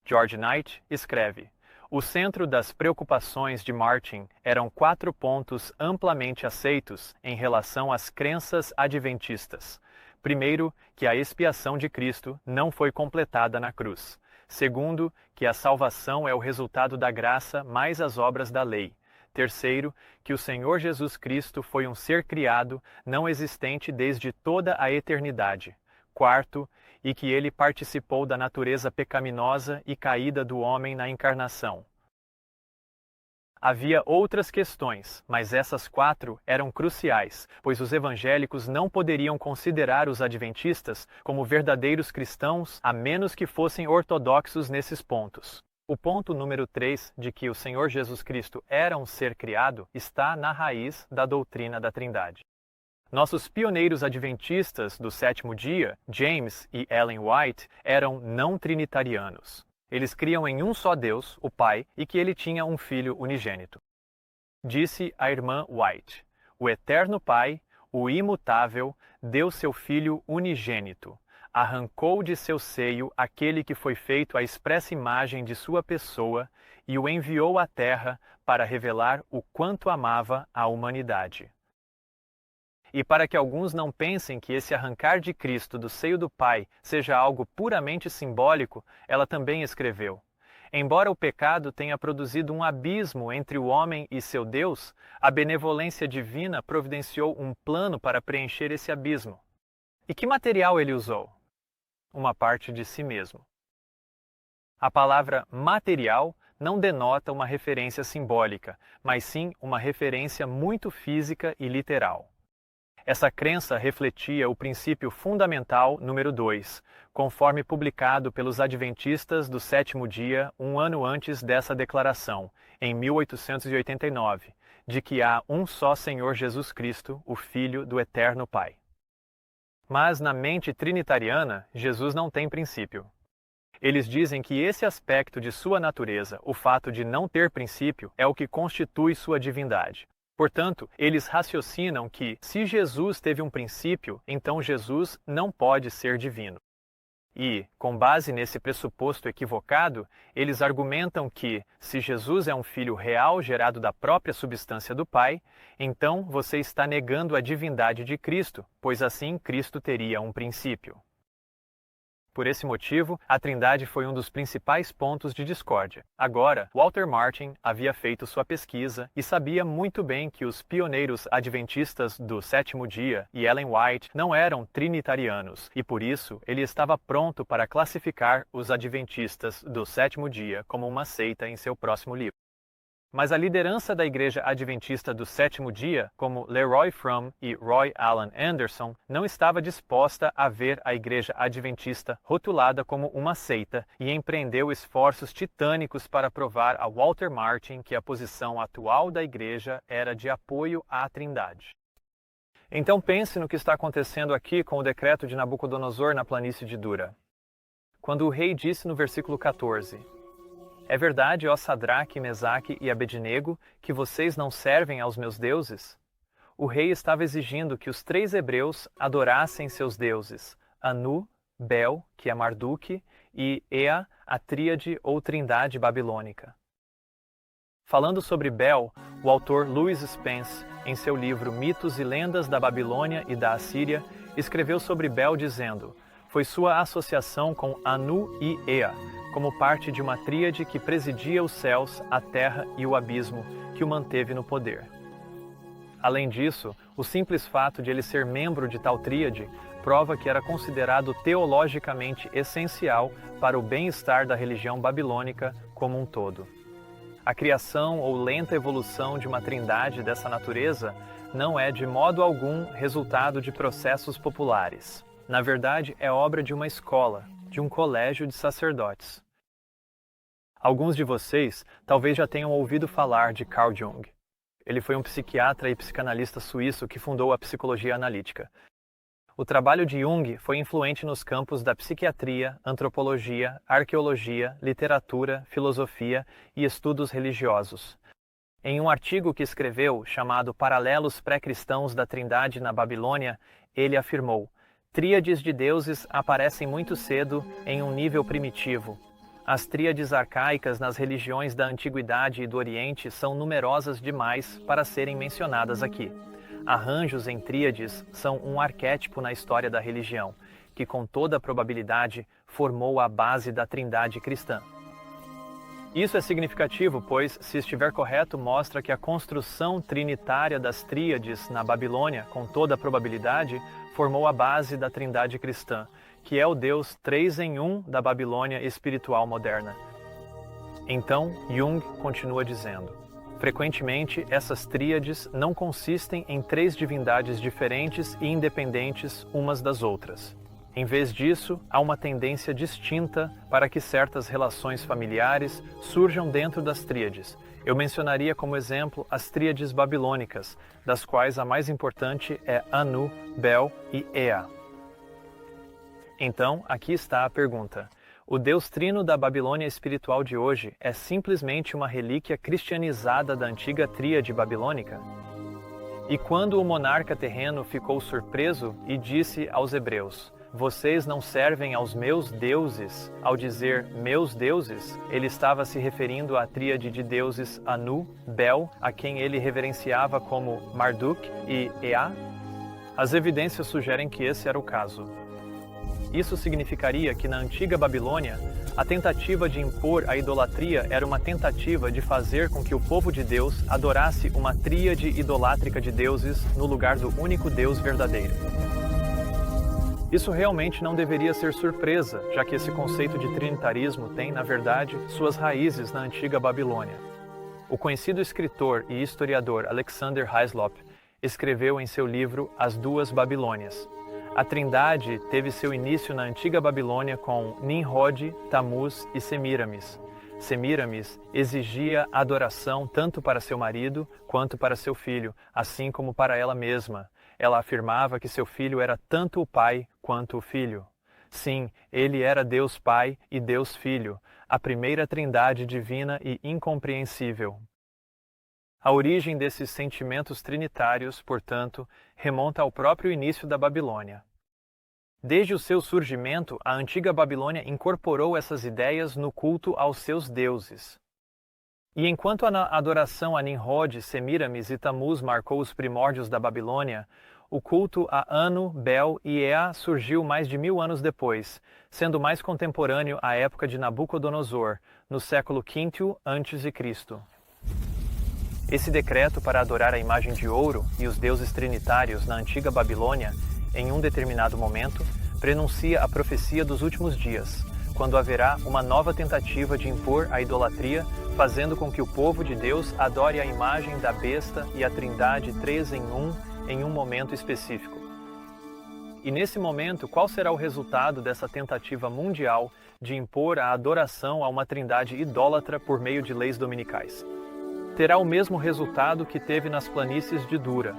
George Knight escreve: o centro das preocupações de Martin eram 4 pontos amplamente aceitos em relação às crenças adventistas. Primeiro, que a expiação de Cristo não foi completada na cruz. Segundo, que a salvação é o resultado da graça mais as obras da lei. Terceiro, que o Senhor Jesus Cristo foi um ser criado, não existente desde toda a eternidade. Quarto, e que ele participou da natureza pecaminosa e caída do homem na encarnação. Havia outras questões, mas essas 4 eram cruciais, pois os evangélicos não poderiam considerar os adventistas como verdadeiros cristãos a menos que fossem ortodoxos nesses pontos. O ponto número 3, de que o Senhor Jesus Cristo era um ser criado, está na raiz da doutrina da Trindade. Nossos pioneiros adventistas do sétimo dia, James e Ellen White, eram não trinitarianos. Eles criam em um só Deus, o Pai, e que ele tinha um filho unigênito. Disse a irmã White: o eterno Pai, o imutável, deu seu filho unigênito. Arrancou de seu seio aquele que foi feito à expressa imagem de sua pessoa e o enviou à terra para revelar o quanto amava a humanidade. E para que alguns não pensem que esse arrancar de Cristo do seio do Pai seja algo puramente simbólico, ela também escreveu: embora o pecado tenha produzido um abismo entre o homem e seu Deus, a benevolência divina providenciou um plano para preencher esse abismo. E que material ele usou? Uma parte de si mesmo. A palavra material não denota uma referência simbólica, mas sim uma referência muito física e literal. Essa crença refletia o princípio fundamental número 2, conforme publicado pelos adventistas do sétimo dia um ano antes dessa declaração, em 1889, de que há um só Senhor Jesus Cristo, o Filho do Eterno Pai. Mas na mente trinitariana, Jesus não tem princípio. Eles dizem que esse aspecto de sua natureza, o fato de não ter princípio, é o que constitui sua divindade. Portanto, eles raciocinam que, se Jesus teve um princípio, então Jesus não pode ser divino. E, com base nesse pressuposto equivocado, eles argumentam que, se Jesus é um filho real gerado da própria substância do Pai, então você está negando a divindade de Cristo, pois assim Cristo teria um princípio. Por esse motivo, a Trindade foi um dos principais pontos de discórdia. Agora, Walter Martin havia feito sua pesquisa e sabia muito bem que os pioneiros adventistas do sétimo dia e Ellen White não eram trinitarianos, e por isso ele estava pronto para classificar os adventistas do sétimo dia como uma seita em seu próximo livro. Mas a liderança da Igreja Adventista do sétimo dia, como Leroy Fromm e Roy Alan Anderson, não estava disposta a ver a Igreja Adventista rotulada como uma seita e empreendeu esforços titânicos para provar a Walter Martin que a posição atual da Igreja era de apoio à Trindade. Então pense no que está acontecendo aqui com o decreto de Nabucodonosor na planície de Dura. Quando o rei disse no versículo 14: É verdade, ó Sadraque, Mesaque e Abednego, que vocês não servem aos meus deuses? O rei estava exigindo que os 3 hebreus adorassem seus deuses, Anu, Bel, que é Marduk, e Ea, a tríade ou trindade babilônica. Falando sobre Bel, o autor Lewis Spence, em seu livro Mitos e Lendas da Babilônia e da Assíria, escreveu sobre Bel dizendo: foi sua associação com Anu e Ea, como parte de uma tríade que presidia os céus, a terra e o abismo, que o manteve no poder. Além disso, o simples fato de ele ser membro de tal tríade prova que era considerado teologicamente essencial para o bem-estar da religião babilônica como um todo. A criação ou lenta evolução de uma trindade dessa natureza não é de modo algum resultado de processos populares. Na verdade, é obra de uma escola, de um colégio de sacerdotes. Alguns de vocês talvez já tenham ouvido falar de Carl Jung. Ele foi um psiquiatra e psicanalista suíço que fundou a psicologia analítica. O trabalho de Jung foi influente nos campos da psiquiatria, antropologia, arqueologia, literatura, filosofia e estudos religiosos. Em um artigo que escreveu, chamado Paralelos Pré-Cristãos da Trindade na Babilônia, ele afirmou: tríades de deuses aparecem muito cedo em um nível primitivo. As tríades arcaicas nas religiões da Antiguidade e do Oriente são numerosas demais para serem mencionadas aqui. Arranjos em tríades são um arquétipo na história da religião, que com toda probabilidade formou a base da trindade cristã. Isso é significativo, pois, se estiver correto, mostra que a construção trinitária das tríades na Babilônia, com toda probabilidade, formou a base da trindade cristã, que é o Deus 3 em 1 da Babilônia espiritual moderna. Então, Jung continua dizendo: frequentemente, essas tríades não consistem em 3 divindades diferentes e independentes umas das outras. Em vez disso, há uma tendência distinta para que certas relações familiares surjam dentro das tríades. Eu mencionaria como exemplo as tríades babilônicas, das quais a mais importante é Anu, Bel e Ea. Então, aqui está a pergunta: o Deus Trino da Babilônia espiritual de hoje é simplesmente uma relíquia cristianizada da antiga tríade babilônica? E quando o monarca terreno ficou surpreso e disse aos hebreus: vocês não servem aos meus deuses, ao dizer meus deuses, ele estava se referindo à tríade de deuses Anu, Bel, a quem ele reverenciava como Marduk e Ea? As evidências sugerem que esse era o caso. Isso significaria que na antiga Babilônia, a tentativa de impor a idolatria era uma tentativa de fazer com que o povo de Deus adorasse uma tríade idolátrica de deuses no lugar do único Deus verdadeiro. Isso realmente não deveria ser surpresa, já que esse conceito de trinitarismo tem, na verdade, suas raízes na antiga Babilônia. O conhecido escritor e historiador Alexander Hislop escreveu em seu livro As Duas Babilônias: a Trindade teve seu início na antiga Babilônia com Nimrod, Tamuz e Semiramis. Semiramis exigia adoração tanto para seu marido quanto para seu filho, assim como para ela mesma. Ela afirmava que seu filho era tanto o pai quanto o filho. Sim, ele era Deus Pai e Deus Filho, a primeira trindade divina e incompreensível. A origem desses sentimentos trinitários, portanto, remonta ao próprio início da Babilônia. Desde o seu surgimento, a antiga Babilônia incorporou essas ideias no culto aos seus deuses. E enquanto a adoração a Nimrod, Semiramis e Tamuz marcou os primórdios da Babilônia, o culto a Anu, Bel e Ea surgiu mais de 1000 anos depois, sendo mais contemporâneo à época de Nabucodonosor, no século V a.C. Esse decreto para adorar a imagem de ouro e os deuses trinitários na antiga Babilônia, em um determinado momento, prenuncia a profecia dos últimos dias, quando haverá uma nova tentativa de impor a idolatria, fazendo com que o povo de Deus adore a imagem da besta e a trindade 3 em um momento específico. E nesse momento, qual será o resultado dessa tentativa mundial de impor a adoração a uma trindade idólatra por meio de leis dominicais? Terá o mesmo resultado que teve nas planícies de Dura.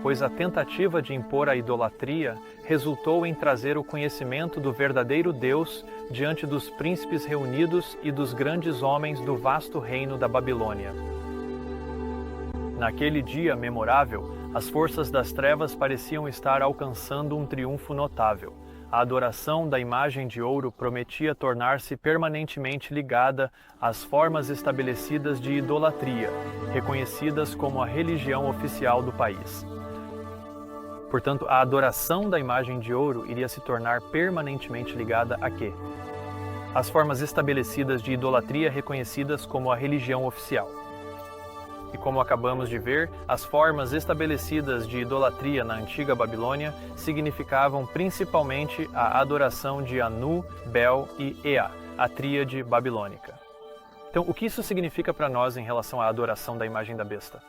pois a tentativa de impor a idolatria resultou em trazer o conhecimento do verdadeiro Deus diante dos príncipes reunidos e dos grandes homens do vasto reino da Babilônia. Naquele dia memorável, as forças das trevas pareciam estar alcançando um triunfo notável. A adoração da imagem de ouro prometia tornar-se permanentemente ligada às formas estabelecidas de idolatria, reconhecidas como a religião oficial do país. Portanto, a adoração da imagem de ouro iria se tornar permanentemente ligada a quê? As formas estabelecidas de idolatria reconhecidas como a religião oficial. E como acabamos de ver, as formas estabelecidas de idolatria na antiga Babilônia significavam principalmente a adoração de Anu, Bel e Ea, a tríade babilônica. Então, o que isso significa para nós em relação à adoração da imagem da besta?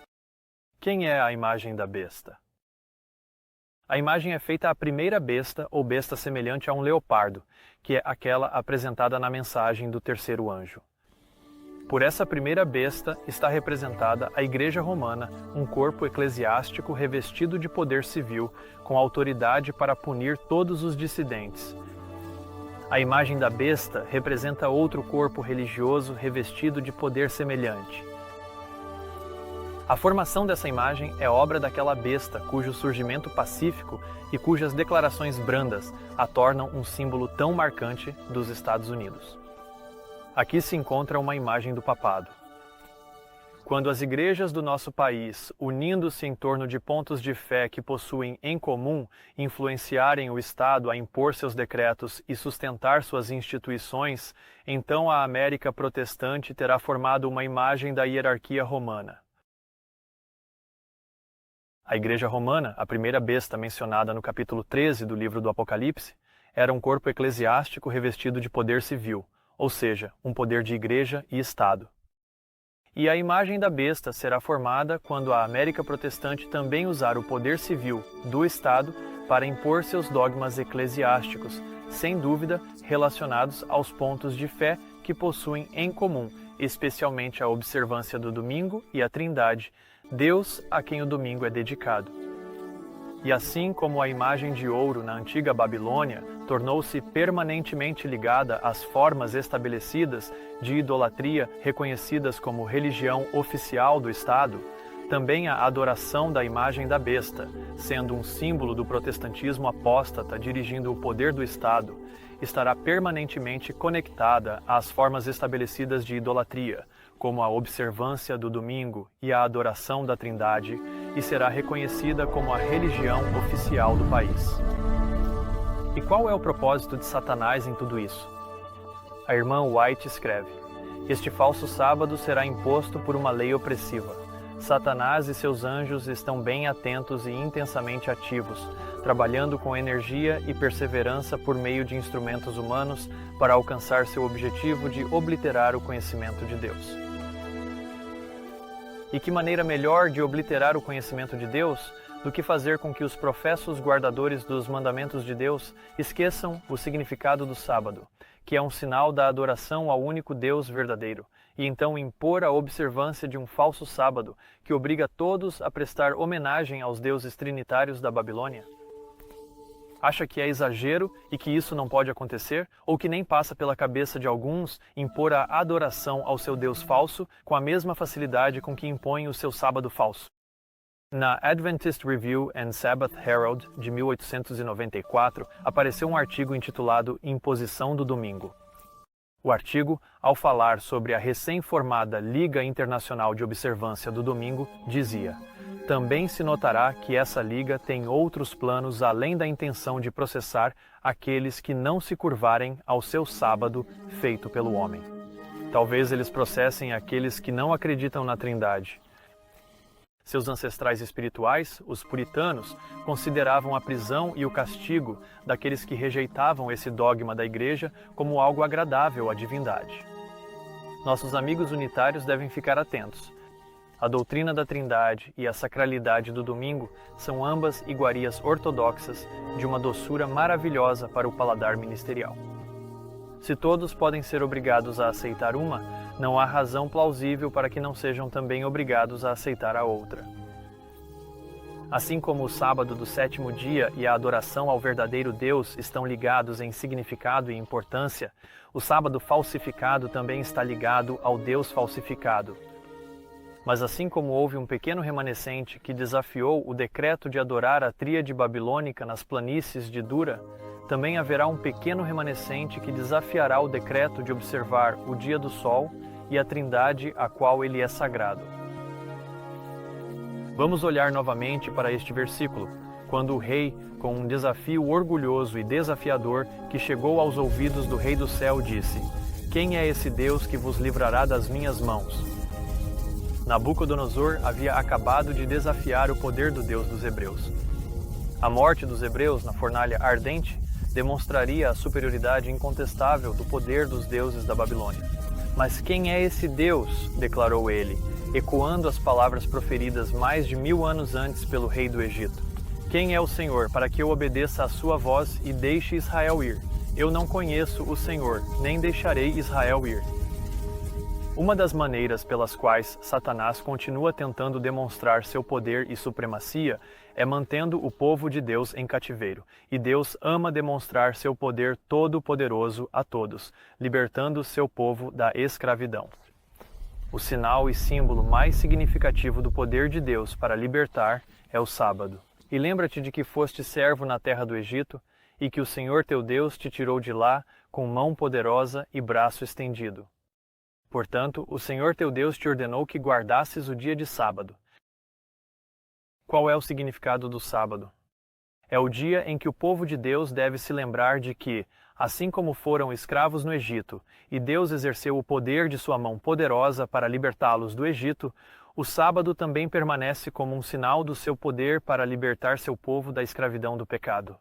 Quem é a imagem da besta? A imagem é feita à primeira besta ou besta semelhante a um leopardo, que é aquela apresentada na mensagem do terceiro anjo. Por essa primeira besta está representada a Igreja Romana, um corpo eclesiástico revestido de poder civil, com autoridade para punir todos os dissidentes. A imagem da besta representa outro corpo religioso revestido de poder semelhante. A formação dessa imagem é obra daquela besta cujo surgimento pacífico e cujas declarações brandas a tornam um símbolo tão marcante dos Estados Unidos. Aqui se encontra uma imagem do papado. Quando as igrejas do nosso país, unindo-se em torno de pontos de fé que possuem em comum, influenciarem o Estado a impor seus decretos e sustentar suas instituições, então a América protestante terá formado uma imagem da hierarquia romana. A Igreja Romana, a primeira besta mencionada no capítulo 13 do livro do Apocalipse, era um corpo eclesiástico revestido de poder civil, ou seja, um poder de igreja e Estado. E a imagem da besta será formada quando a América protestante também usar o poder civil do Estado para impor seus dogmas eclesiásticos, sem dúvida relacionados aos pontos de fé que possuem em comum, especialmente a observância do domingo e a Trindade, Deus a quem o domingo é dedicado. E assim como a imagem de ouro na antiga Babilônia tornou-se permanentemente ligada às formas estabelecidas de idolatria reconhecidas como religião oficial do Estado, também a adoração da imagem da besta, sendo um símbolo do protestantismo apóstata dirigindo o poder do Estado, estará permanentemente conectada às formas estabelecidas de idolatria, como a observância do domingo e a adoração da Trindade, e será reconhecida como a religião oficial do país. E qual é o propósito de Satanás em tudo isso? A irmã White escreve: este falso sábado será imposto por uma lei opressiva. Satanás e seus anjos estão bem atentos e intensamente ativos, trabalhando com energia e perseverança por meio de instrumentos humanos para alcançar seu objetivo de obliterar o conhecimento de Deus. E que maneira melhor de obliterar o conhecimento de Deus do que fazer com que os professos guardadores dos mandamentos de Deus esqueçam o significado do sábado, que é um sinal da adoração ao único Deus verdadeiro, e então impor a observância de um falso sábado que obriga todos a prestar homenagem aos deuses trinitários da Babilônia? Acha que é exagero e que isso não pode acontecer? Ou que nem passa pela cabeça de alguns impor a adoração ao seu Deus falso com a mesma facilidade com que impõem o seu sábado falso? Na Adventist Review and Sabbath Herald, de 1894, apareceu um artigo intitulado Imposição do Domingo. O artigo, ao falar sobre a recém-formada Liga Internacional de Observância do Domingo, dizia: também se notará que essa liga tem outros planos além da intenção de processar aqueles que não se curvarem ao seu sábado feito pelo homem. Talvez eles processem aqueles que não acreditam na Trindade. Seus ancestrais espirituais, os puritanos, consideravam a prisão e o castigo daqueles que rejeitavam esse dogma da Igreja como algo agradável à divindade. Nossos amigos unitários devem ficar atentos. A doutrina da Trindade e a sacralidade do domingo são ambas iguarias ortodoxas de uma doçura maravilhosa para o paladar ministerial. Se todos podem ser obrigados a aceitar uma, não há razão plausível para que não sejam também obrigados a aceitar a outra. Assim como o sábado do sétimo dia e a adoração ao verdadeiro Deus estão ligados em significado e importância, o sábado falsificado também está ligado ao Deus falsificado. Mas assim como houve um pequeno remanescente que desafiou o decreto de adorar a tríade babilônica nas planícies de Dura, também haverá um pequeno remanescente que desafiará o decreto de observar o dia do sol e a trindade a qual ele é sagrado. Vamos olhar novamente para este versículo, quando o rei, com um desafio orgulhoso e desafiador que chegou aos ouvidos do Rei do Céu, disse: "Quem é esse Deus que vos livrará das minhas mãos?" Nabucodonosor havia acabado de desafiar o poder do Deus dos hebreus. A morte dos hebreus na fornalha ardente demonstraria a superioridade incontestável do poder dos deuses da Babilônia. "Mas quem é esse Deus?", declarou ele, ecoando as palavras proferidas mais de 1000 anos antes pelo rei do Egito. "Quem é o Senhor para que eu obedeça à sua voz e deixe Israel ir? Eu não conheço o Senhor, nem deixarei Israel ir." Uma das maneiras pelas quais Satanás continua tentando demonstrar seu poder e supremacia é mantendo o povo de Deus em cativeiro. E Deus ama demonstrar seu poder todo-poderoso a todos, libertando seu povo da escravidão. O sinal e símbolo mais significativo do poder de Deus para libertar é o sábado. E lembra-te de que foste servo na terra do Egito, e que o Senhor teu Deus te tirou de lá com mão poderosa e braço estendido. Portanto, o Senhor teu Deus te ordenou que guardasses o dia de sábado. Qual é o significado do sábado? É o dia em que o povo de Deus deve se lembrar de que, assim como foram escravos no Egito, e Deus exerceu o poder de sua mão poderosa para libertá-los do Egito, o sábado também permanece como um sinal do seu poder para libertar seu povo da escravidão do pecado.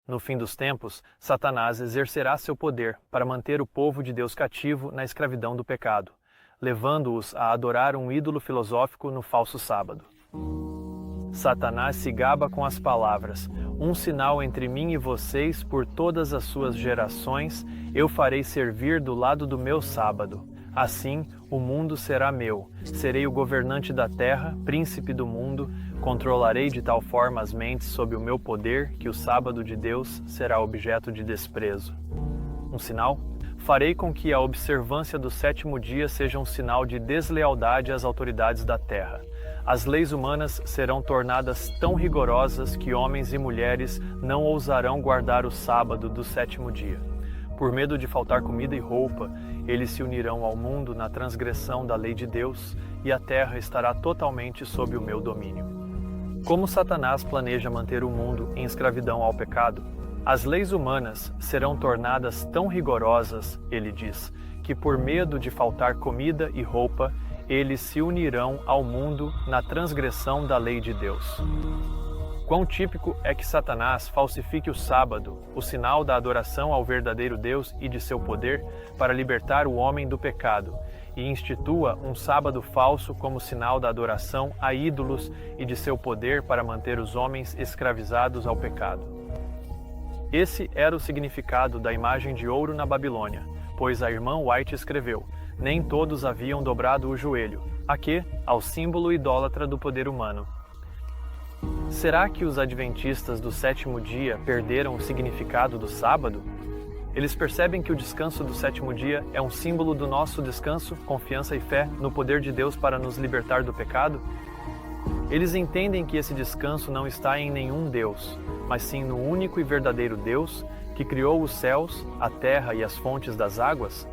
No fim dos tempos, Satanás exercerá seu poder para manter o povo de Deus cativo na escravidão do pecado, levando-os a adorar um ídolo filosófico no falso sábado. Satanás se gaba com as palavras: "Um sinal entre mim e vocês por todas as suas gerações, eu farei servir do lado do meu sábado. Assim, o mundo será meu. Serei o governante da terra, príncipe do mundo. Controlarei de tal forma as mentes sob o meu poder que o sábado de Deus será objeto de desprezo." Um sinal? Farei com que a observância do sétimo dia seja um sinal de deslealdade às autoridades da terra. As leis humanas serão tornadas tão rigorosas que homens e mulheres não ousarão guardar o sábado do sétimo dia. Por medo de faltar comida e roupa, eles se unirão ao mundo na transgressão da lei de Deus, e a terra estará totalmente sob o meu domínio. Como Satanás planeja manter o mundo em escravidão ao pecado? As leis humanas serão tornadas tão rigorosas, ele diz, que por medo de faltar comida e roupa, eles se unirão ao mundo na transgressão da lei de Deus. Quão típico é que Satanás falsifique o sábado, o sinal da adoração ao verdadeiro Deus e de seu poder, para libertar o homem do pecado, e institua um sábado falso como sinal da adoração a ídolos e de seu poder para manter os homens escravizados ao pecado. Esse era o significado da imagem de ouro na Babilônia, pois a irmã White escreveu: "Nem todos haviam dobrado o joelho, a quê? Ao símbolo idólatra do poder humano." Será que os adventistas do sétimo dia perderam o significado do sábado? Eles percebem que o descanso do sétimo dia é um símbolo do nosso descanso, confiança e fé no poder de Deus para nos libertar do pecado? Eles entendem que esse descanso não está em nenhum Deus, mas sim no único e verdadeiro Deus que criou os céus, a terra e as fontes das águas?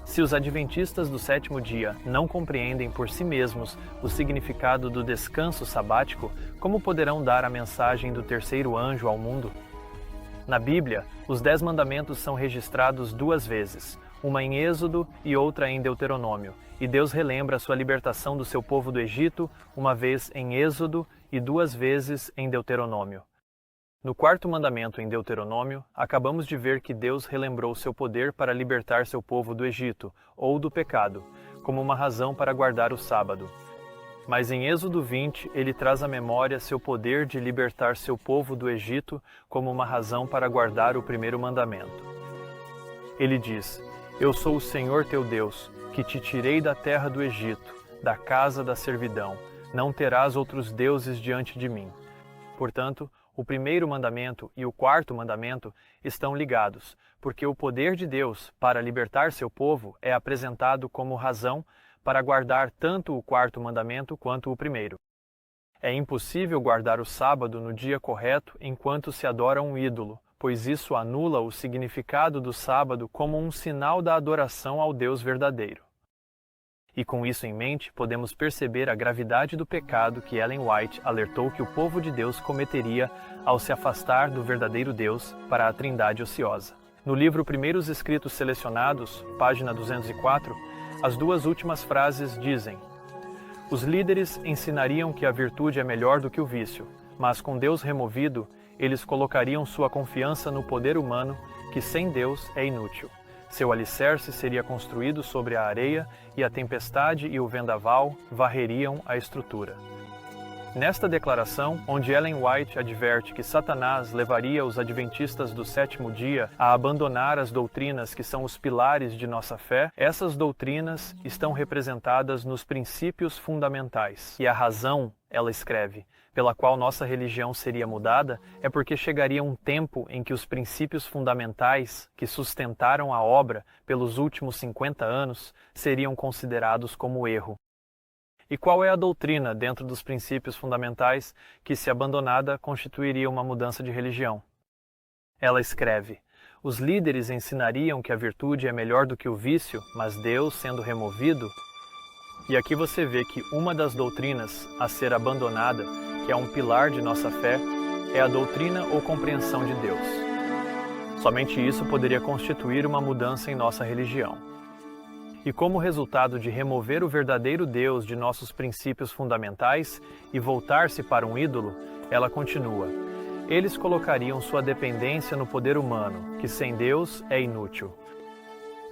Se os adventistas do sétimo dia não compreendem por si mesmos o significado do descanso sabático, como poderão dar a mensagem do terceiro anjo ao mundo? Na Bíblia, os 10 mandamentos são registrados 2 vezes, uma em Êxodo e outra em Deuteronômio, e Deus relembra a sua libertação do seu povo do Egito, uma vez em Êxodo e 2 vezes em Deuteronômio. No 4º mandamento em Deuteronômio, acabamos de ver que Deus relembrou seu poder para libertar seu povo do Egito, ou do pecado, como uma razão para guardar o sábado. Mas em Êxodo 20, ele traz à memória seu poder de libertar seu povo do Egito como uma razão para guardar o 1º mandamento. Ele diz: "Eu sou o Senhor teu Deus, que te tirei da terra do Egito, da casa da servidão. Não terás outros deuses diante de mim. Portanto, o primeiro mandamento e o quarto mandamento estão ligados, porque o poder de Deus para libertar seu povo é apresentado como razão para guardar tanto o quarto mandamento quanto o primeiro. É impossível guardar o sábado no dia correto enquanto se adora um ídolo, pois isso anula o significado do sábado como um sinal da adoração ao Deus verdadeiro. E com isso em mente, podemos perceber a gravidade do pecado que Ellen White alertou que o povo de Deus cometeria ao se afastar do verdadeiro Deus para a trindade ociosa. No livro Primeiros Escritos Selecionados, página 204, as duas últimas frases dizem: os líderes ensinariam que a virtude é melhor do que o vício, mas com Deus removido, eles colocariam sua confiança no poder humano, que sem Deus é inútil. Seu alicerce seria construído sobre a areia e a tempestade e o vendaval varreriam a estrutura. Nesta declaração, onde Ellen White adverte que Satanás levaria os adventistas do sétimo dia a abandonar as doutrinas que são os pilares de nossa fé, essas doutrinas estão representadas nos princípios fundamentais. E a razão, ela escreve, pela qual nossa religião seria mudada é porque chegaria um tempo em que os princípios fundamentais que sustentaram a obra pelos últimos 50 anos seriam considerados como erro. E qual é a doutrina dentro dos princípios fundamentais que, se abandonada, constituiria uma mudança de religião? Ela escreve: os líderes ensinariam que a virtude é melhor do que o vício, mas Deus sendo removido. E aqui você vê que uma das doutrinas a ser abandonada, que é um pilar de nossa fé, é a doutrina ou compreensão de Deus. Somente isso poderia constituir uma mudança em nossa religião. E como resultado de remover o verdadeiro Deus de nossos princípios fundamentais e voltar-se para um ídolo, ela continua: eles colocariam sua dependência no poder humano, que sem Deus é inútil.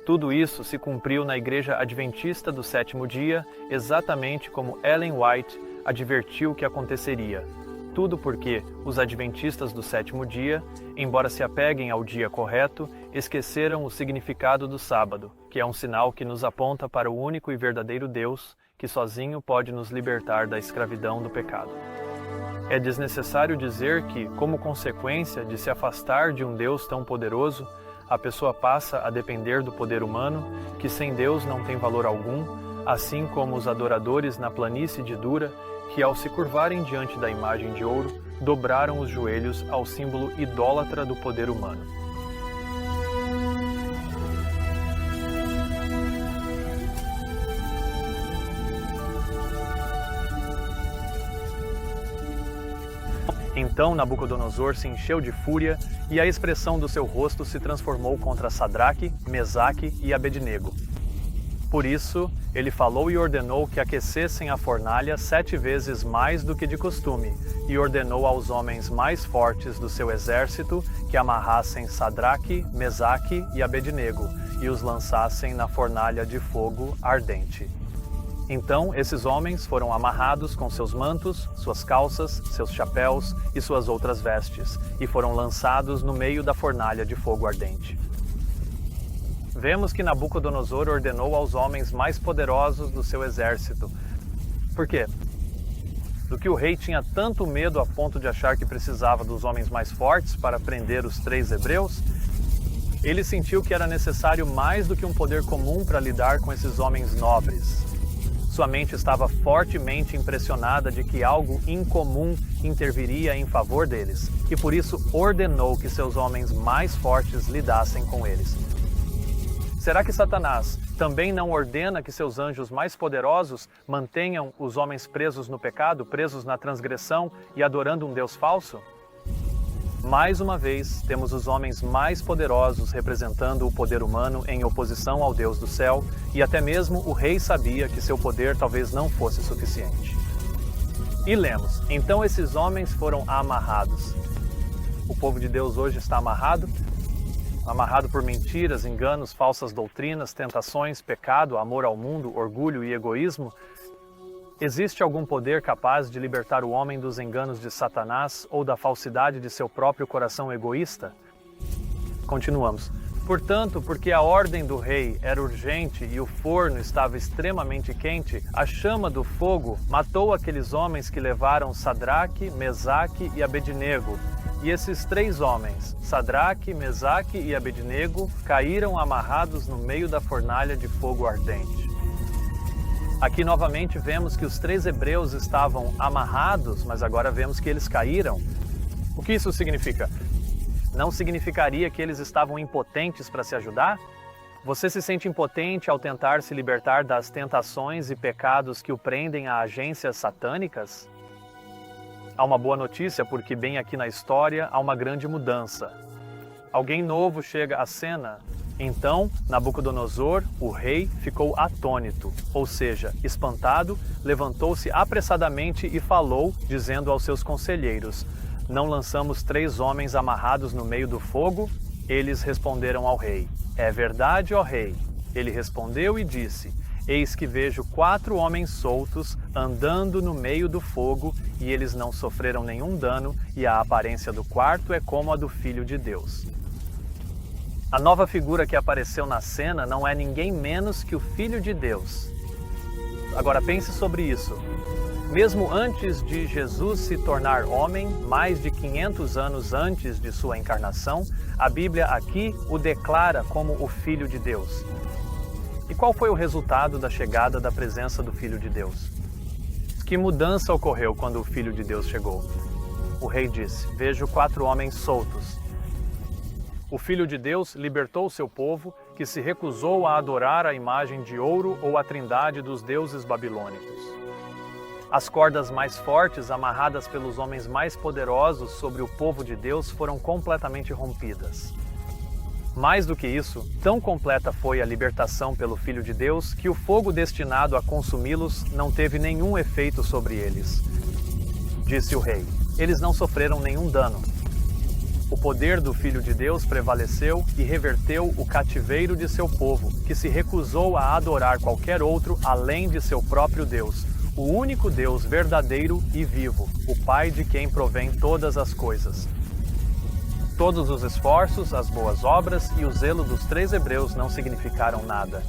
Tudo isso se cumpriu na Igreja Adventista do Sétimo Dia, exatamente como Ellen White advertiu que aconteceria. Tudo porque os Adventistas do Sétimo Dia, embora se apeguem ao dia correto, esqueceram o significado do sábado, que é um sinal que nos aponta para o único e verdadeiro Deus, que sozinho pode nos libertar da escravidão do pecado. É desnecessário dizer que, como consequência de se afastar de um Deus tão poderoso, a pessoa passa a depender do poder humano, que sem Deus não tem valor algum, assim como os adoradores na planície de Dura, que ao se curvarem diante da imagem de ouro, dobraram os joelhos ao símbolo idólatra do poder humano. Então Nabucodonosor se encheu de fúria e a expressão do seu rosto se transformou contra Sadraque, Mesaque e Abednego. Por isso, ele falou e ordenou que aquecessem a fornalha 7 vezes mais do que de costume, e ordenou aos homens mais fortes do seu exército que amarrassem Sadraque, Mesaque e Abednego, e os lançassem na fornalha de fogo ardente. Então, esses homens foram amarrados com seus mantos, suas calças, seus chapéus e suas outras vestes, e foram lançados no meio da fornalha de fogo ardente. Vemos que Nabucodonosor ordenou aos homens mais poderosos do seu exército. Por quê? Do que o rei tinha tanto medo a ponto de achar que precisava dos homens mais fortes para prender os 3 hebreus, ele sentiu que era necessário mais do que um poder comum para lidar com esses homens nobres. Sua mente estava fortemente impressionada de que algo incomum interviria em favor deles, e por isso ordenou que seus homens mais fortes lidassem com eles. Será que Satanás também não ordena que seus anjos mais poderosos mantenham os homens presos no pecado, presos na transgressão e adorando um Deus falso? Mais uma vez, temos os homens mais poderosos representando o poder humano em oposição ao Deus do céu, e até mesmo o rei sabia que seu poder talvez não fosse suficiente. E lemos: então esses homens foram amarrados. O povo de Deus hoje está amarrado por mentiras, enganos, falsas doutrinas, tentações, pecado, amor ao mundo, orgulho e egoísmo? Existe algum poder capaz de libertar o homem dos enganos de Satanás ou da falsidade de seu próprio coração egoísta? Continuamos. Portanto, porque a ordem do rei era urgente e o forno estava extremamente quente, a chama do fogo matou aqueles homens que levaram Sadraque, Mesaque e Abednego. E esses 3 homens, Sadraque, Mesaque e Abednego, caíram amarrados no meio da fornalha de fogo ardente. Aqui novamente vemos que os 3 hebreus estavam amarrados, mas agora vemos que eles caíram. O que isso significa? Não significaria que eles estavam impotentes para se ajudar? Você se sente impotente ao tentar se libertar das tentações e pecados que o prendem a agências satânicas? Há uma boa notícia, porque bem aqui na história há uma grande mudança. Alguém novo chega à cena. Então, Nabucodonosor, o rei, ficou atônito, ou seja, espantado, levantou-se apressadamente e falou, dizendo aos seus conselheiros: Não lançamos 3 homens amarrados no meio do fogo? Eles responderam ao rei: É verdade, ó rei. Ele respondeu e disse: Eis que vejo 4 homens soltos andando no meio do fogo, e eles não sofreram nenhum dano, e a aparência do quarto é como a do Filho de Deus. A nova figura que apareceu na cena não é ninguém menos que o Filho de Deus. Agora pense sobre isso. Mesmo antes de Jesus se tornar homem, mais de 500 anos antes de sua encarnação, a Bíblia aqui o declara como o Filho de Deus. E qual foi o resultado da chegada da presença do Filho de Deus? Que mudança ocorreu quando o Filho de Deus chegou? O rei disse: Vejo 4 homens soltos. O Filho de Deus libertou seu povo, que se recusou a adorar a imagem de ouro ou a trindade dos deuses babilônicos. As cordas mais fortes, amarradas pelos homens mais poderosos sobre o povo de Deus, foram completamente rompidas. Mais do que isso, tão completa foi a libertação pelo Filho de Deus que o fogo destinado a consumi-los não teve nenhum efeito sobre eles. Disse o rei: Eles não sofreram nenhum dano. O poder do Filho de Deus prevaleceu e reverteu o cativeiro de seu povo, que se recusou a adorar qualquer outro além de seu próprio Deus, o único Deus verdadeiro e vivo, o Pai de quem provém todas as coisas. Todos os esforços, as boas obras e o zelo dos 3 hebreus não significaram nada.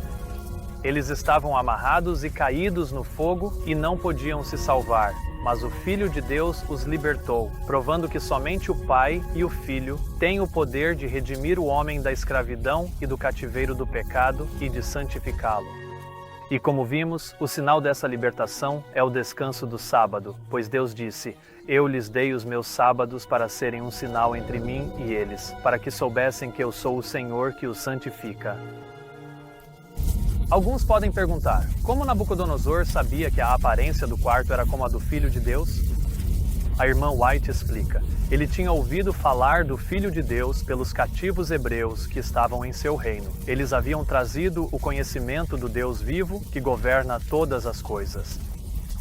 Eles estavam amarrados e caídos no fogo e não podiam se salvar, mas o Filho de Deus os libertou, provando que somente o Pai e o Filho têm o poder de redimir o homem da escravidão e do cativeiro do pecado e de santificá-lo. E como vimos, o sinal dessa libertação é o descanso do sábado, pois Deus disse: Eu lhes dei os meus sábados para serem um sinal entre mim e eles, para que soubessem que eu sou o Senhor que os santifica. Alguns podem perguntar: como Nabucodonosor sabia que a aparência do quarto era como a do Filho de Deus? A irmã White explica: ele tinha ouvido falar do Filho de Deus pelos cativos hebreus que estavam em seu reino. Eles haviam trazido o conhecimento do Deus vivo que governa todas as coisas.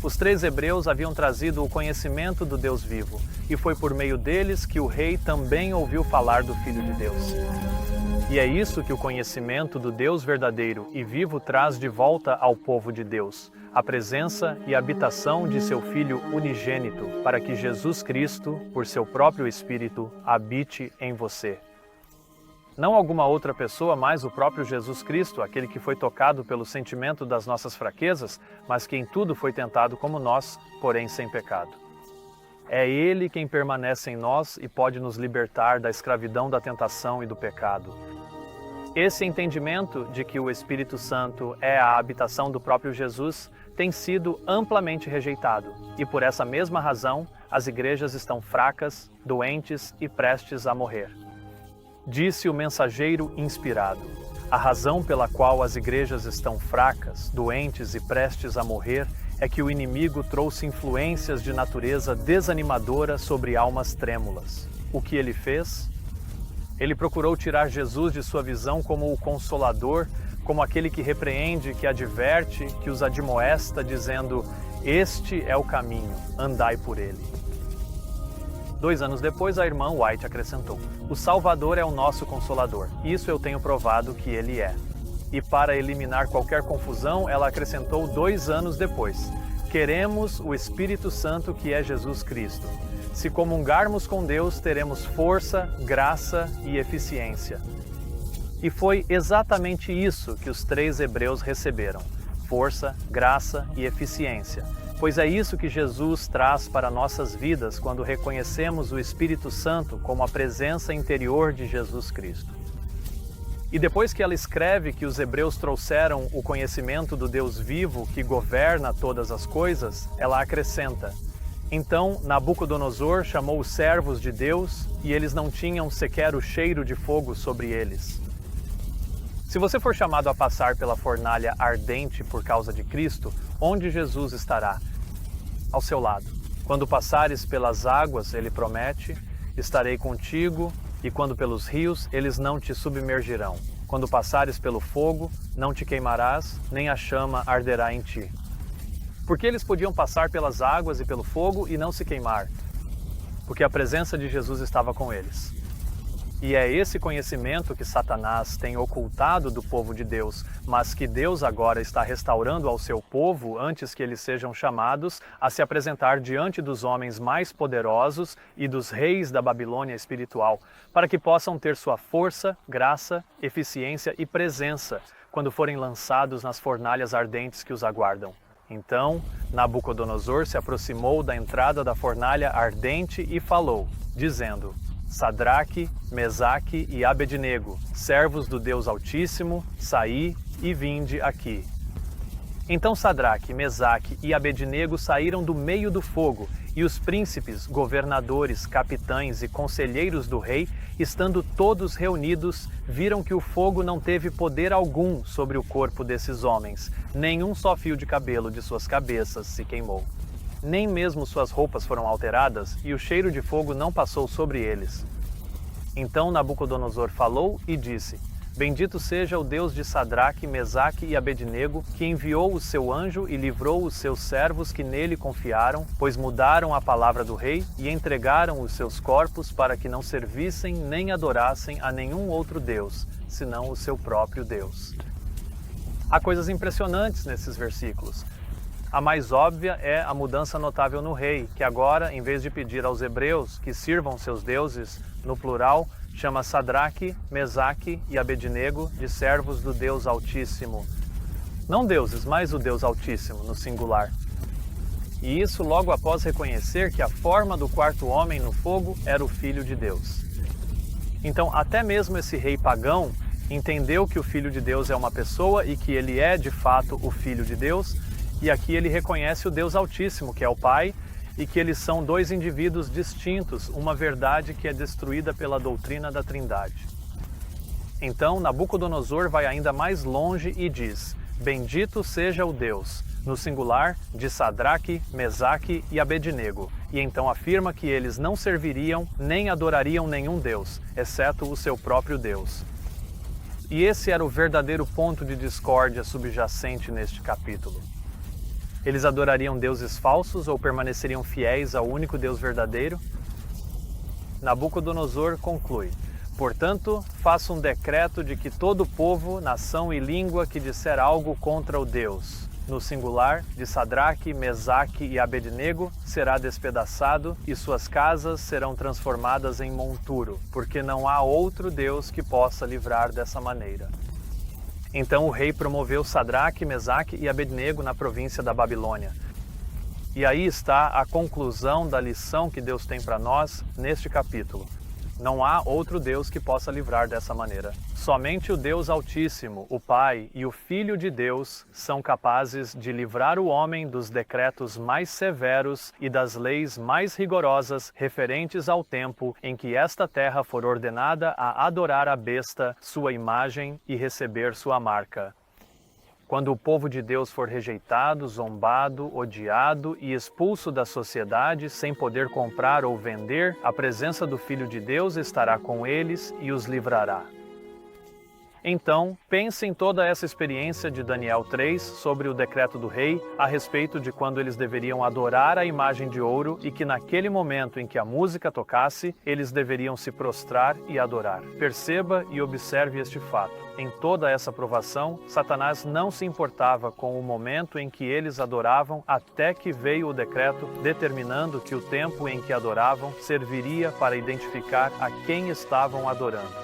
Os 3 hebreus haviam trazido o conhecimento do Deus vivo, e foi por meio deles que o rei também ouviu falar do Filho de Deus. E é isso que o conhecimento do Deus verdadeiro e vivo traz de volta ao povo de Deus, a presença e a habitação de seu Filho unigênito, para que Jesus Cristo, por seu próprio Espírito, habite em você. Não alguma outra pessoa, mas o próprio Jesus Cristo, aquele que foi tocado pelo sentimento das nossas fraquezas, mas que em tudo foi tentado como nós, porém sem pecado. É Ele quem permanece em nós e pode nos libertar da escravidão da tentação e do pecado. Esse entendimento de que o Espírito Santo é a habitação do próprio Jesus tem sido amplamente rejeitado, e por essa mesma razão, as igrejas estão fracas, doentes e prestes a morrer. Disse o mensageiro inspirado: a razão pela qual as igrejas estão fracas, doentes e prestes a morrer é que o inimigo trouxe influências de natureza desanimadora sobre almas trêmulas. O que ele fez? Ele procurou tirar Jesus de sua visão como o Consolador, como aquele que repreende, que adverte, que os admoesta, dizendo: este é o caminho, andai por ele. 2 anos depois, a irmã White acrescentou: o Salvador é o nosso Consolador, isso eu tenho provado que ele é. E para eliminar qualquer confusão, ela acrescentou 2 anos depois: queremos o Espírito Santo que é Jesus Cristo. Se comungarmos com Deus, teremos força, graça e eficiência. E foi exatamente isso que os 3 hebreus receberam: força, graça e eficiência. Pois é isso que Jesus traz para nossas vidas quando reconhecemos o Espírito Santo como a presença interior de Jesus Cristo. E depois que ela escreve que os hebreus trouxeram o conhecimento do Deus vivo que governa todas as coisas, ela acrescenta: então Nabucodonosor chamou os servos de Deus e eles não tinham sequer o cheiro de fogo sobre eles. Se você for chamado a passar pela fornalha ardente por causa de Cristo, onde Jesus estará? Ao seu lado. Quando passares pelas águas, ele promete, estarei contigo, e quando pelos rios, eles não te submergirão. Quando passares pelo fogo, não te queimarás, nem a chama arderá em ti. Porque eles podiam passar pelas águas e pelo fogo e não se queimar? Porque a presença de Jesus estava com eles. E é esse conhecimento que Satanás tem ocultado do povo de Deus, mas que Deus agora está restaurando ao seu povo antes que eles sejam chamados a se apresentar diante dos homens mais poderosos e dos reis da Babilônia espiritual, para que possam ter sua força, graça, eficiência e presença quando forem lançados nas fornalhas ardentes que os aguardam. Então, Nabucodonosor se aproximou da entrada da fornalha ardente e falou, dizendo: Sadraque, Mesaque e Abednego, servos do Deus Altíssimo, saí e vinde aqui. Então Sadraque, Mesaque e Abednego saíram do meio do fogo, e os príncipes, governadores, capitães e conselheiros do rei, estando todos reunidos, viram que o fogo não teve poder algum sobre o corpo desses homens, nenhum só fio de cabelo de suas cabeças se queimou. Nem mesmo suas roupas foram alteradas, e o cheiro de fogo não passou sobre eles. Então Nabucodonosor falou e disse: Bendito seja o Deus de Sadraque, Mesaque e Abednego, que enviou o seu anjo e livrou os seus servos que nele confiaram, pois mudaram a palavra do rei e entregaram os seus corpos para que não servissem nem adorassem a nenhum outro Deus, senão o seu próprio Deus. Há coisas impressionantes nesses versículos. A mais óbvia é a mudança notável no rei, que agora, em vez de pedir aos hebreus que sirvam seus deuses, no plural, chama Sadraque, Mesaque e Abednego de servos do Deus Altíssimo. Não deuses, mas o Deus Altíssimo, no singular. E isso logo após reconhecer que a forma do quarto homem no fogo era o Filho de Deus. Então, até mesmo esse rei pagão entendeu que o Filho de Deus é uma pessoa e que ele é, de fato, o Filho de Deus, e aqui ele reconhece o Deus Altíssimo, que é o Pai, e que eles são 2 indivíduos distintos, uma verdade que é destruída pela doutrina da Trindade. Então, Nabucodonosor vai ainda mais longe e diz: Bendito seja o Deus, no singular, de Sadraque, Mesaque e Abednego, e então afirma que eles não serviriam nem adorariam nenhum Deus, exceto o seu próprio Deus. E esse era o verdadeiro ponto de discórdia subjacente neste capítulo. Eles adorariam deuses falsos ou permaneceriam fiéis ao único Deus verdadeiro? Nabucodonosor conclui: Portanto, faço um decreto de que todo povo, nação e língua que disser algo contra o Deus, no singular, de Sadraque, Mesaque e Abednego, será despedaçado e suas casas serão transformadas em monturo, porque não há outro Deus que possa livrar dessa maneira. Então o rei promoveu Sadraque, Mesaque e Abednego na província da Babilônia. E aí está a conclusão da lição que Deus tem para nós neste capítulo. Não há outro Deus que possa livrar dessa maneira. Somente o Deus Altíssimo, o Pai e o Filho de Deus são capazes de livrar o homem dos decretos mais severos e das leis mais rigorosas referentes ao tempo em que esta terra for ordenada a adorar a besta, sua imagem e receber sua marca. Quando o povo de Deus for rejeitado, zombado, odiado e expulso da sociedade sem poder comprar ou vender, a presença do Filho de Deus estará com eles e os livrará. Então, pense em toda essa experiência de Daniel 3 sobre o decreto do rei a respeito de quando eles deveriam adorar a imagem de ouro e que naquele momento em que a música tocasse, eles deveriam se prostrar e adorar. Perceba e observe este fato. Em toda essa provação, Satanás não se importava com o momento em que eles adoravam até que veio o decreto determinando que o tempo em que adoravam serviria para identificar a quem estavam adorando.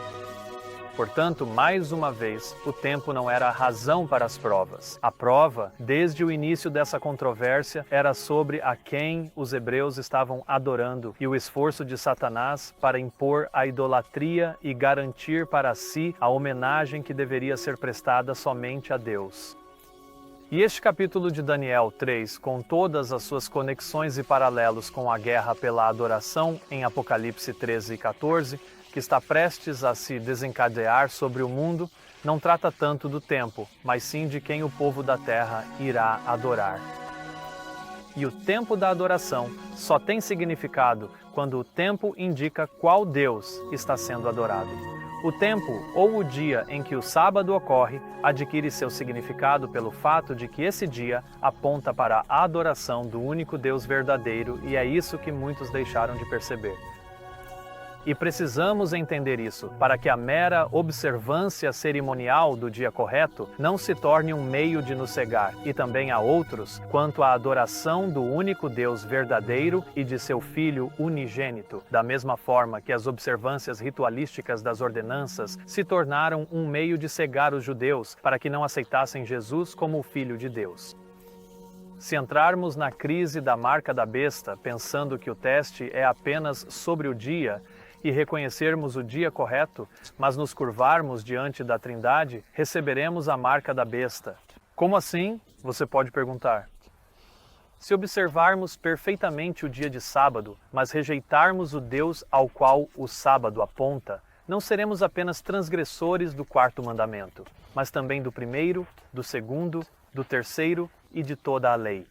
Portanto, mais uma vez, o tempo não era a razão para as provas. A prova, desde o início dessa controvérsia, era sobre a quem os hebreus estavam adorando e o esforço de Satanás para impor a idolatria e garantir para si a homenagem que deveria ser prestada somente a Deus. E este capítulo de Daniel 3, com todas as suas conexões e paralelos com a guerra pela adoração em Apocalipse 13 e 14, que está prestes a se desencadear sobre o mundo, não trata tanto do tempo, mas sim de quem o povo da terra irá adorar. E o tempo da adoração só tem significado quando o tempo indica qual Deus está sendo adorado. O tempo ou o dia em que o sábado ocorre adquire seu significado pelo fato de que esse dia aponta para a adoração do único Deus verdadeiro, e é isso que muitos deixaram de perceber. E precisamos entender isso, para que a mera observância cerimonial do dia correto não se torne um meio de nos cegar, e também a outros, quanto à adoração do único Deus verdadeiro e de seu Filho unigênito, da mesma forma que as observâncias ritualísticas das ordenanças se tornaram um meio de cegar os judeus para que não aceitassem Jesus como o Filho de Deus. Se entrarmos na crise da marca da besta, pensando que o teste é apenas sobre o dia, e reconhecermos o dia correto, mas nos curvarmos diante da Trindade, receberemos a marca da besta. Como assim? Você pode perguntar. Se observarmos perfeitamente o dia de sábado, mas rejeitarmos o Deus ao qual o sábado aponta, não seremos apenas transgressores do quarto mandamento, mas também do primeiro, do segundo, do terceiro e de toda a lei.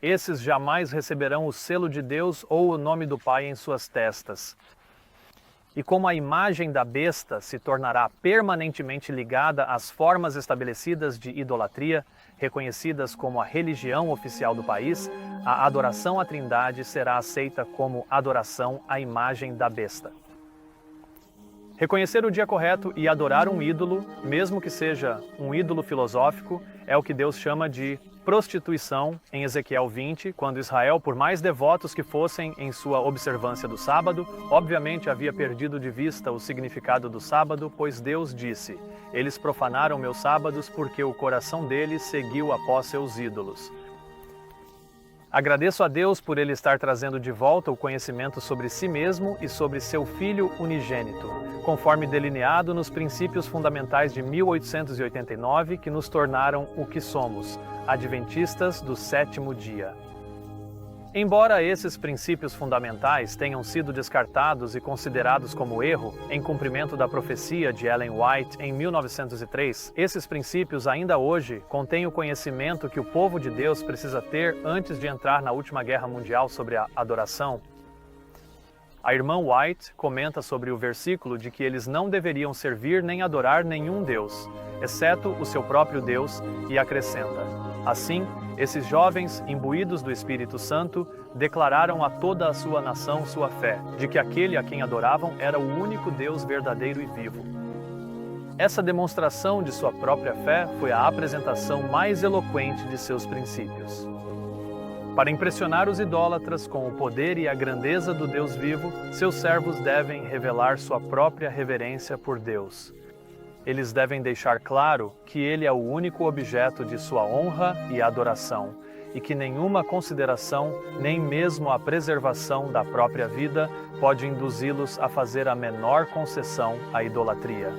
Esses jamais receberão o selo de Deus ou o nome do Pai em suas testas. E como a imagem da besta se tornará permanentemente ligada às formas estabelecidas de idolatria, reconhecidas como a religião oficial do país, a adoração à Trindade será aceita como adoração à imagem da besta. Reconhecer o dia correto e adorar um ídolo, mesmo que seja um ídolo filosófico, é o que Deus chama de prostituição em Ezequiel 20, quando Israel, por mais devotos que fossem em sua observância do sábado, obviamente havia perdido de vista o significado do sábado, pois Deus disse: "Eles profanaram meus sábados porque o coração deles seguiu após seus ídolos." Agradeço a Deus por Ele estar trazendo de volta o conhecimento sobre si mesmo e sobre seu Filho unigênito, conforme delineado nos princípios fundamentais de 1889 que nos tornaram o que somos, adventistas do sétimo dia. Embora esses princípios fundamentais tenham sido descartados e considerados como erro em cumprimento da profecia de Ellen White em 1903, esses princípios ainda hoje contêm o conhecimento que o povo de Deus precisa ter antes de entrar na última guerra mundial sobre a adoração. A irmã White comenta sobre o versículo de que eles não deveriam servir nem adorar nenhum Deus, exceto o seu próprio Deus, e acrescenta: assim, esses jovens, imbuídos do Espírito Santo, declararam a toda a sua nação sua fé, de que aquele a quem adoravam era o único Deus verdadeiro e vivo. Essa demonstração de sua própria fé foi a apresentação mais eloquente de seus princípios. Para impressionar os idólatras com o poder e a grandeza do Deus vivo, seus servos devem revelar sua própria reverência por Deus. Eles devem deixar claro que Ele é o único objeto de sua honra e adoração, e que nenhuma consideração, nem mesmo a preservação da própria vida, pode induzi-los a fazer a menor concessão à idolatria.